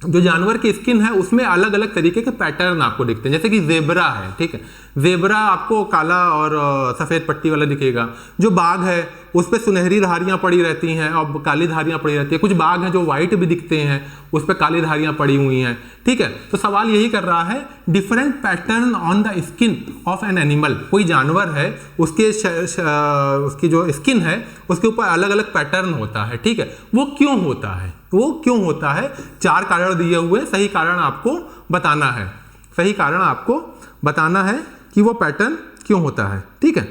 जो जानवर की स्किन है उसमें अलग अलग तरीके के पैटर्न आपको दिखते हैं। जैसे कि जेब्रा है, ठीक है, जेब्रा आपको काला और सफ़ेद पट्टी वाला दिखेगा। जो बाघ है उस पर सुनहरी धारियां पड़ी रहती हैं और काली धारियां पड़ी रहती है। कुछ बाघ हैं जो वाइट भी दिखते हैं, उस पर काली धारियां पड़ी हुई हैं, ठीक है। तो सवाल यही कर रहा है, different pattern on the skin of an animal, कोई जानवर है उसकी जो स्किन है उसके ऊपर अलग अलग पैटर्न होता है, ठीक है। वो क्यों होता है, वो क्यों होता है? 4 कारण दिए हुए, सही कारण आपको बताना है, सही कारण आपको बताना है कि वो पैटर्न क्यों होता है, ठीक है,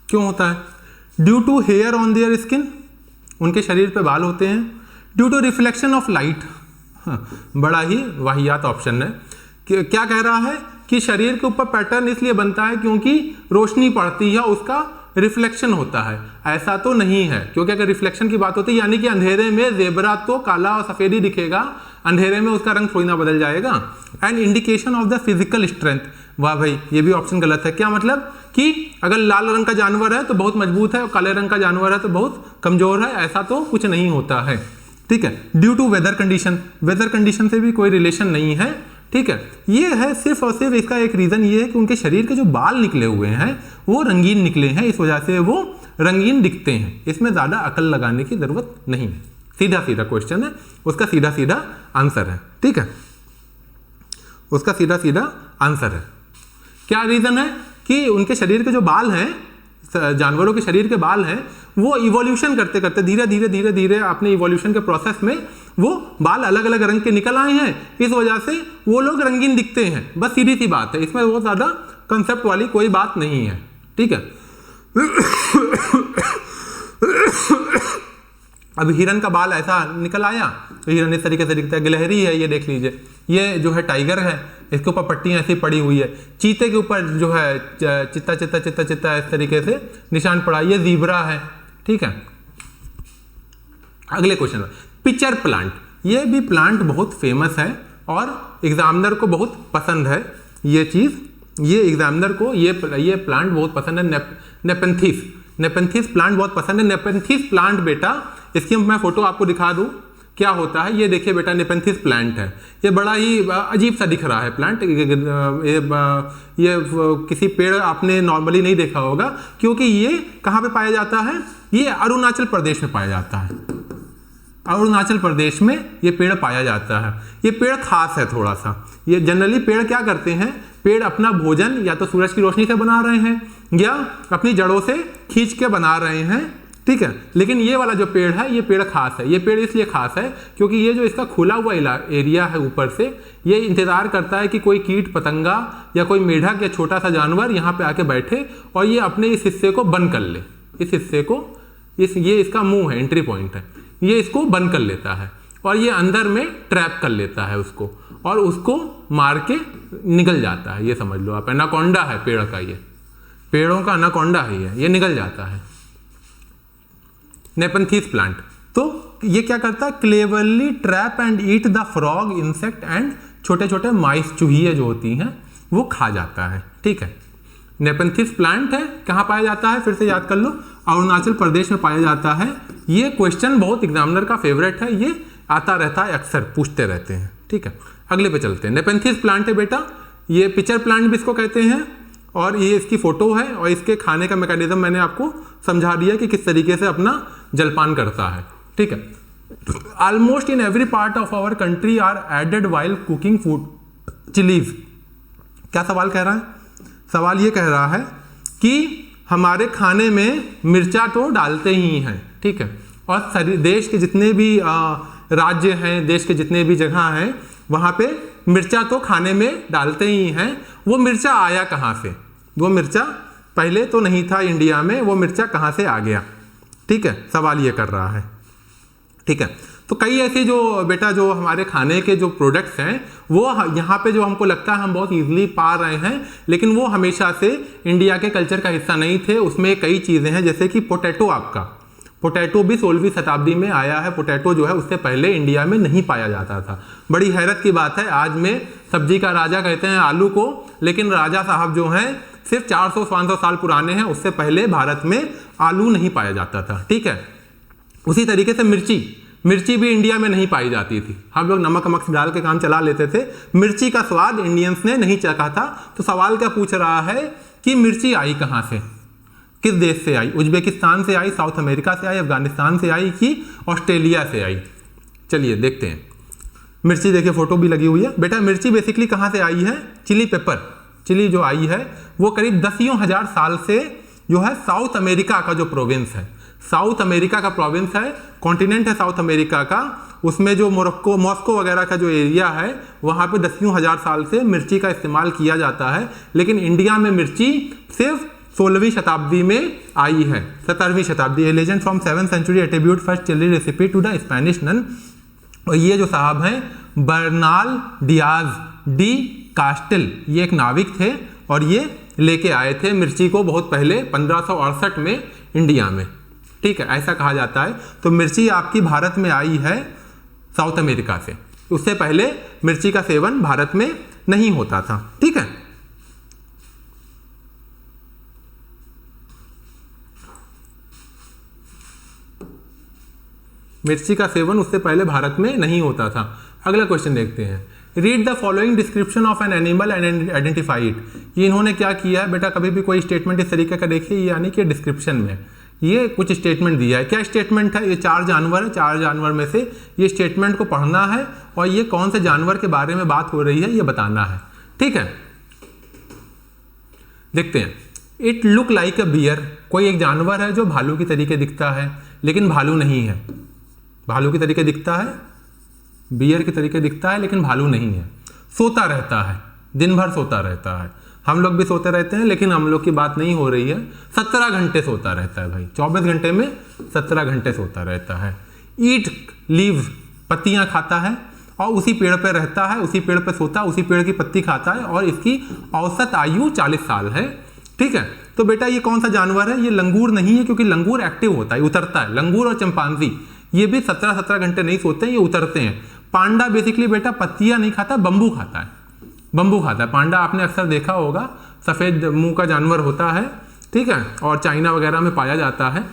क्यों होता है। Due to hair on their skin, उनके शरीर पे बाल होते हैं। Due to reflection of light, बड़ा ही वाहियात ऑप्शन है। क्या कह रहा है कि शरीर के ऊपर पैटर्न इसलिए बनता है क्योंकि रोशनी पड़ती है, उसका रिफ्लेक्शन होता है। ऐसा तो नहीं है, क्योंकि अगर रिफ्लेक्शन की बात होती है यानी कि अंधेरे में जेब्रा तो काला और सफेद ही दिखेगा, अंधेरे में उसका रंग थोड़ी ना बदल जाएगा। And indication of the physical strength, वाह भाई ये भी ऑप्शन गलत है। क्या मतलब कि अगर लाल रंग का जानवर है तो बहुत मजबूत है और काले रंग का जानवर है तो बहुत कमजोर है, ऐसा तो कुछ नहीं होता है, ठीक है। Due to weather condition, weather condition से भी कोई रिलेशन नहीं है, ठीक है। ये है सिर्फ और सिर्फ इसका एक रीज़न ये है कि उनके शरीर के जो बाल निकले हुए हैं वो रंगीन निकले हैं, इस वजह से वो रंगीन दिखते हैं। इसमें ज़्यादा अकल लगाने की ज़रूरत नहीं है, सीधा सीधा क्वेश्चन है, उसका सीधा सीधा आंसर है। ठीक है, उसका सीधा सीधा आंसर है। क्या रीज़न है कि उनके शरीर के जो बाल हैं, जानवरों के शरीर के बाल हैं, वो इवोल्यूशन करते करते धीरे धीरे धीरे धीरे अपने इवोल्यूशन के प्रोसेस में वो बाल अलग अलग रंग के निकल आए हैं, इस वजह से वो लोग रंगीन दिखते हैं। बस सीधी सी बात है, इसमें बहुत ज़्यादा कंसेप्ट वाली कोई बात नहीं है। ठीक है। अब हिरन का बाल ऐसा निकल आया तो हिरन इस तरीके से दिखता है, गिलहरी है, ये देख लीजिए, ये जो है टाइगर है, इसके ऊपर पट्टियाँ ऐसी पड़ी हुई है। चीते के ऊपर जो है चित्ता चित्ता चित्ता चित्ता इस तरीके से निशान पड़ा, ये ज़ीब्रा है। ठीक है, अगले क्वेश्चन, पिचर प्लांट। ये भी प्लांट बहुत फेमस है और एग्जामिनर को बहुत पसंद है ये चीज़, ये एग्जामिनर को ये प्लांट बहुत पसंद है। नेपेंथिस प्लांट बहुत पसंद है। नेपेंथिस प्लांट बेटा, इसकी मैं फोटो आपको दिखा दूं क्या होता है। ये देखिए बेटा, नेपेंथिस प्लांट है, ये बड़ा ही अजीब सा दिख रहा है प्लांट। ये किसी पेड़ आपने नॉर्मली नहीं देखा होगा, क्योंकि ये कहाँ पे पाया जाता है, ये अरुणाचल प्रदेश में पाया जाता है। अरुणाचल प्रदेश में ये पेड़ पाया जाता है। ये पेड़ खास है थोड़ा सा। ये जनरली पेड़ क्या करते हैं, पेड़ अपना भोजन या तो सूरज की रोशनी से बना रहे हैं या अपनी जड़ों से खींच के बना रहे हैं। ठीक है, लेकिन ये वाला जो पेड़ है, ये पेड़ खास है। ये पेड़ इसलिए खास है क्योंकि ये जो इसका खुला हुआ एरिया है ऊपर से, ये इंतज़ार करता है कि कोई कीट पतंगा या कोई मेढक या छोटा सा जानवर यहाँ पे आके बैठे और ये अपने इस हिस्से को बंद कर ले। इस हिस्से को, ये इसका मुंह है, एंट्री पॉइंट है, ये इसको बंद कर लेता है और ये अंदर में ट्रैप कर लेता है उसको, और उसको मार के निकल जाता है। ये समझ लो आप, एनाकोंडा है पेड़ का, ये पेड़ों का एनाकोंडा है, ये निकल जाता है। नेपेंथिस प्लांट तो ये क्या करता है, cleverly trap and eat the frog, insect and छोटे छोटे माइस, चूहिए जो होती हैं वो खा जाता है। ठीक है, नेपेंथिस प्लांट है, कहाँ पाया जाता है, फिर से याद कर लो, अरुणाचल प्रदेश में पाया जाता है। ये क्वेश्चन बहुत एग्जामिनर का फेवरेट है, ये आता रहता है, अक्सर पूछते रहते हैं। ठीक है, अगले पे चलते हैं। नेपेंथिस प्लांट है बेटा, ये पिचर प्लांट भी इसको कहते हैं, और ये इसकी फोटो है, और इसके खाने का मैकेनिज्म मैंने आपको समझा दिया कि किस तरीके से अपना जलपान करता है। ठीक है, almost in every part of our country are added while cooking food chilies. क्या सवाल कह रहा है, सवाल ये कह रहा है कि हमारे खाने में मिर्चा तो डालते ही हैं। ठीक है, और देश के जितने भी राज्य हैं, देश के जितने भी जगह हैं, वहाँ पे मिर्चा तो खाने में डालते ही हैं। वो मिर्चा आया कहाँ से, वो मिर्चा पहले तो नहीं था इंडिया में, वो मिर्चा कहाँ से आ गया। ठीक है, सवाल ये कर रहा है। ठीक है, तो कई ऐसे जो बेटा जो हमारे खाने के जो प्रोडक्ट्स हैं, वो यहाँ पे जो हमको लगता है हम बहुत ईजिली पा रहे हैं, लेकिन वो हमेशा से इंडिया के कल्चर का हिस्सा नहीं थे। उसमें कई चीज़ें हैं, जैसे कि पोटैटो, आपका पोटैटो भी 16वीं शताब्दी में आया है। पोटैटो जो है उससे पहले इंडिया में नहीं पाया जाता था। बड़ी हैरत की बात है, आज में सब्जी का राजा कहते हैं आलू को, लेकिन राजा साहब जो हैं सिर्फ 400-500 साल पुराने हैं, उससे पहले भारत में आलू नहीं पाया जाता था। ठीक है, उसी तरीके से मिर्ची भी इंडिया में नहीं पाई जाती थी। हम लोग नमक वमक डाल के काम चला लेते थे, मिर्ची का स्वाद इंडियंस ने नहीं चखा था। तो सवाल क्या पूछ रहा है कि मिर्ची आई कहाँ से, किस देश से आई, उज्बेकिस्तान से आई, साउथ अमेरिका से आई, अफगानिस्तान से आई कि ऑस्ट्रेलिया से आई। चलिए देखते हैं। मिर्ची देखिए, फोटो भी लगी हुई है बेटा। मिर्ची बेसिकली कहाँ से आई है, चिली पेपर, चिली जो आई है वो करीब 10,000 साल से जो है साउथ अमेरिका का जो प्रोविंस है, साउथ अमेरिका का प्रोविंस है, कॉन्टिनेंट है साउथ अमेरिका का, उसमें जो मॉस्को वगैरह का जो एरिया है वहाँ पे 10,000 साल से मिर्ची का इस्तेमाल किया जाता है। लेकिन इंडिया में मिर्ची सिर्फ 16वीं शताब्दी में आई है, 17वीं शताब्दी। Legend from 7th century attribute first chili recipe to the Spanish nun. और ये जो साहब हैं बर्नाल डियाज डी कास्टिल, ये एक नाविक थे और ये लेके आए थे मिर्ची को बहुत पहले 1568 में इंडिया में। ठीक है, ऐसा कहा जाता है। तो मिर्ची आपकी भारत में आई है साउथ अमेरिका से, उससे पहले मिर्ची का सेवन भारत में नहीं होता था। ठीक है, मिर्ची का सेवन उससे पहले भारत में नहीं होता था। अगला क्वेश्चन देखते हैं। Read the following description of an animal and identify it. ये इन्होंने क्या किया है बेटा, कभी भी कोई स्टेटमेंट इस तरीके का देखिए, यानी कि डिस्क्रिप्शन में ये कुछ स्टेटमेंट दिया है। क्या स्टेटमेंट है? ये 4 जानवर है, 4 जानवर में से ये स्टेटमेंट को पढ़ना है और ये कौन से जानवर के बारे में बात हो रही है ये बताना है। ठीक है, देखते हैं। It look like a bear, कोई एक जानवर है जो भालू की तरीके दिखता है लेकिन भालू नहीं है। भालू की तरीके दिखता है, बियर की तरीके दिखता है लेकिन भालू नहीं है। सोता रहता है, दिन भर सोता रहता है। हम लोग भी सोते रहते हैं लेकिन हम लोग की बात नहीं हो रही है। 17 घंटे सोता रहता है भाई, 24 घंटे में 17 घंटे सोता रहता है। ईट लीव्स, पत्तियां खाता है और उसी पेड़ पे रहता है, उसी पेड़ पे सोता है, उसी पेड़ की पत्ती खाता है और इसकी औसत आयु 40 साल है। ठीक है, तो बेटा ये कौन सा जानवर है? ये लंगूर नहीं है, क्योंकि लंगूर एक्टिव होता है, उतरता है। लंगूर और चिंपांजी ये भी 17 घंटे नहीं सोते हैं, ये उतरते हैं। पांडा बेसिकली बेटा पत्तियां नहीं खाता, बंबू खाता है। बंबू खाता है पांडा, आपने अक्सर देखा होगा, सफ़ेद मुंह का जानवर होता है। ठीक है, और चाइना वगैरह में पाया जाता है।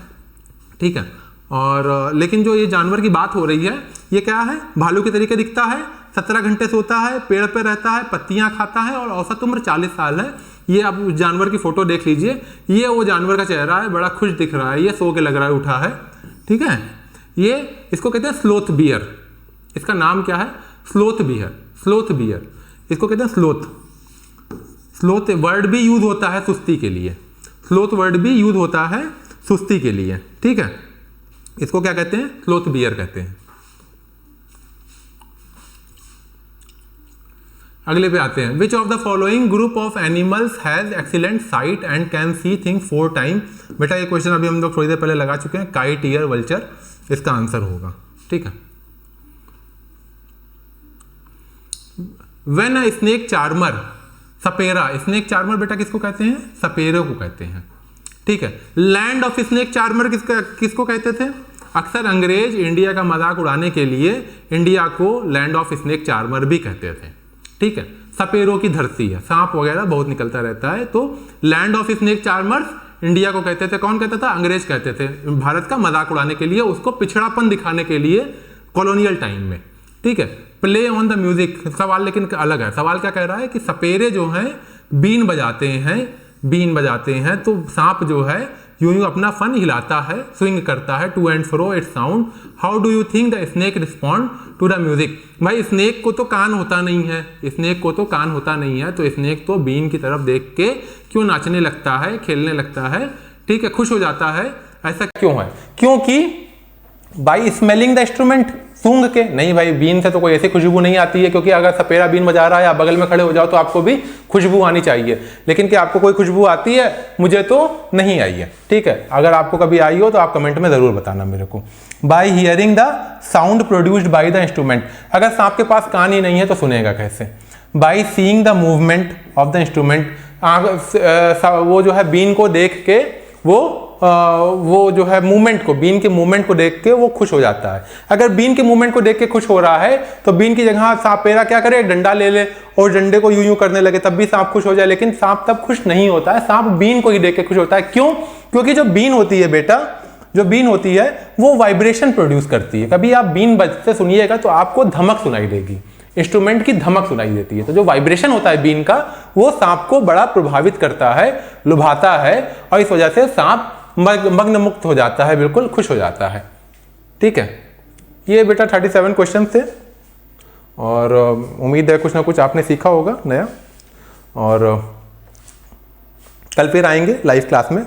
ठीक है, और लेकिन जो ये जानवर की बात हो रही है ये क्या है? भालू के तरीके दिखता है, 17 घंटे सोता है, पेड़ पे रहता है, पत्तियां खाता है और औसत उम्र 40 साल है। ये आप जानवर की फोटो देख लीजिए, ये वो जानवर का चेहरा है, बड़ा खुश दिख रहा है, ये सो के लग रहा है, उठा है। ठीक है, ये इसको कहते हैं स्लोथ बियर। इसका नाम क्या है? Sloth beer. स्लोथ बियर इसको कहते हैं स्लोथ। स्लोथ वर्ड भी यूज होता है सुस्ती के लिए। स्लोथ वर्ड भी यूज होता है सुस्ती के लिए। ठीक है, इसको क्या कहते हैं? स्लोथ बियर कहते हैं। अगले पे आते हैं। विच of the following group of animals has excellent site and can see things 4 time. बेटा ये क्वेश्चन अभी हम लोग थोड़ी देर पहले लगा चुके हैं। काइट, ईयर, वल्चर इसका आंसर होगा। ठीक है, when a snake charmer, Sapera, snake charmer बेटा किसको कहते हैं? सपेरे को कहते हैं। ठीक है, लैंड ऑफ स्नेक चार्मर किसको कहते थे? अक्सर अंग्रेज इंडिया का मजाक उड़ाने के लिए इंडिया को लैंड ऑफ स्नेक चार्मर भी कहते थे। ठीक है, सपेरों की धरती है, सांप वगैरह बहुत निकलता रहता है, तो land of snake charmers India को कहते थे। कौन कहता था? अंग्रेज कहते थे, भारत का मजाक उड़ाने के लिए, उसको पिछड़ापन दिखाने के लिए कॉलोनियल टाइम में। ठीक है, प्ले ऑन द म्यूजिक, सवाल लेकिन अलग है। सवाल क्या कह रहा है कि सपेरे जो हैं बीन बजाते हैं, बीन बजाते हैं, तो सांप जो है यूं यूं अपना फन हिलाता है, स्विंग करता है, to and fro it sound. How do you think the snake respond to the music? भाई स्नेक को तो कान होता नहीं है, स्नेक को तो कान होता नहीं है, तो स्नेक तो बीन की तरफ देख के क्यों नाचने लगता है, खेलने लगता है। ठीक है, खुश हो जाता है। ऐसा क्यों है? क्योंकि बाई स्मेलिंग द इंस्ट्रूमेंट, सूंघ के। नहीं भाई, बीन से तो कोई ऐसी खुशबू नहीं आती है, क्योंकि अगर सपेरा बीन बजा रहा है, आप बगल में खड़े हो जाओ तो आपको भी खुशबू आनी चाहिए। लेकिन क्या आपको कोई खुशबू आती है? मुझे तो नहीं आई है। ठीक है, अगर आपको कभी आई हो तो आप कमेंट में जरूर बताना मेरे को। By hearing the sound produced by the instrument, अगर सांप के पास कान ही नहीं है तो सुनेगा कैसे? By seeing the movement of the instrument, वो जो है बीन को देख के वो जो है मूवमेंट को, बीन के मूवमेंट को देख के वो खुश हो जाता है। अगर बीन के मूवमेंट को देख के खुश हो रहा है तो बीन की जगह सपेरा क्या करे? एक डंडा ले ले और डंडे को यूं यूं करने लगे, तब भी सांप खुश हो जाए। लेकिन सांप तब खुश नहीं होता है, सांप बीन को ही देख के खुश होता है। क्यों? क्योंकि जो बीन होती है बेटा, जो बीन होती है वो वाइब्रेशन प्रोड्यूस करती है। कभी आप बीन बजते सुनिएगा तो आपको धमक सुनाई देगी, इंस्ट्रूमेंट की धमक सुनाई देती है। तो जो वाइब्रेशन होता है बीन का, वो सांप को बड़ा प्रभावित करता है, लुभाता है, और इस वजह से सांप मग्न मुक्त हो जाता है, बिल्कुल खुश हो जाता है। ठीक है, ये बेटा 37 क्वेश्चन थे और उम्मीद है कुछ ना कुछ आपने सीखा होगा नया। और कल फिर आएंगे लाइव क्लास में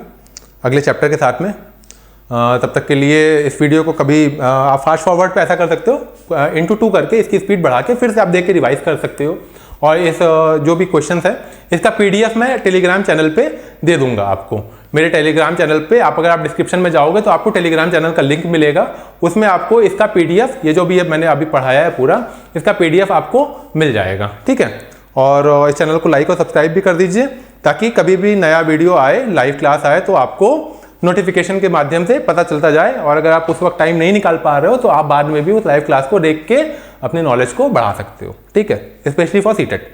अगले चैप्टर के साथ में। तब तक के लिए इस वीडियो को कभी आप फास्ट फॉरवर्ड पे ऐसा कर सकते हो, इंटू 2 करके इसकी स्पीड बढ़ा के फिर से आप देख के रिवाइज कर सकते हो। और इस जो भी क्वेश्चन है इसका PDF मैं टेलीग्राम चैनल पे दे दूंगा आपको। मेरे टेलीग्राम चैनल पे अगर आप डिस्क्रिप्शन में जाओगे तो आपको टेलीग्राम चैनल का लिंक मिलेगा, उसमें आपको इसका PDF, ये जो भी मैंने अभी पढ़ाया है पूरा, इसका PDF आपको मिल जाएगा। ठीक है, और इस चैनल को लाइक और सब्सक्राइब भी कर दीजिए, ताकि कभी भी नया वीडियो आए, लाइव क्लास आए, तो आपको नोटिफिकेशन के माध्यम से पता चलता जाए। और अगर आप उस वक्त टाइम नहीं निकाल पा रहे हो तो आप बाद में भी उस लाइव क्लास को देख के अपने नॉलेज को बढ़ा सकते हो। ठीक है, स्पेशली फॉर सीटेट।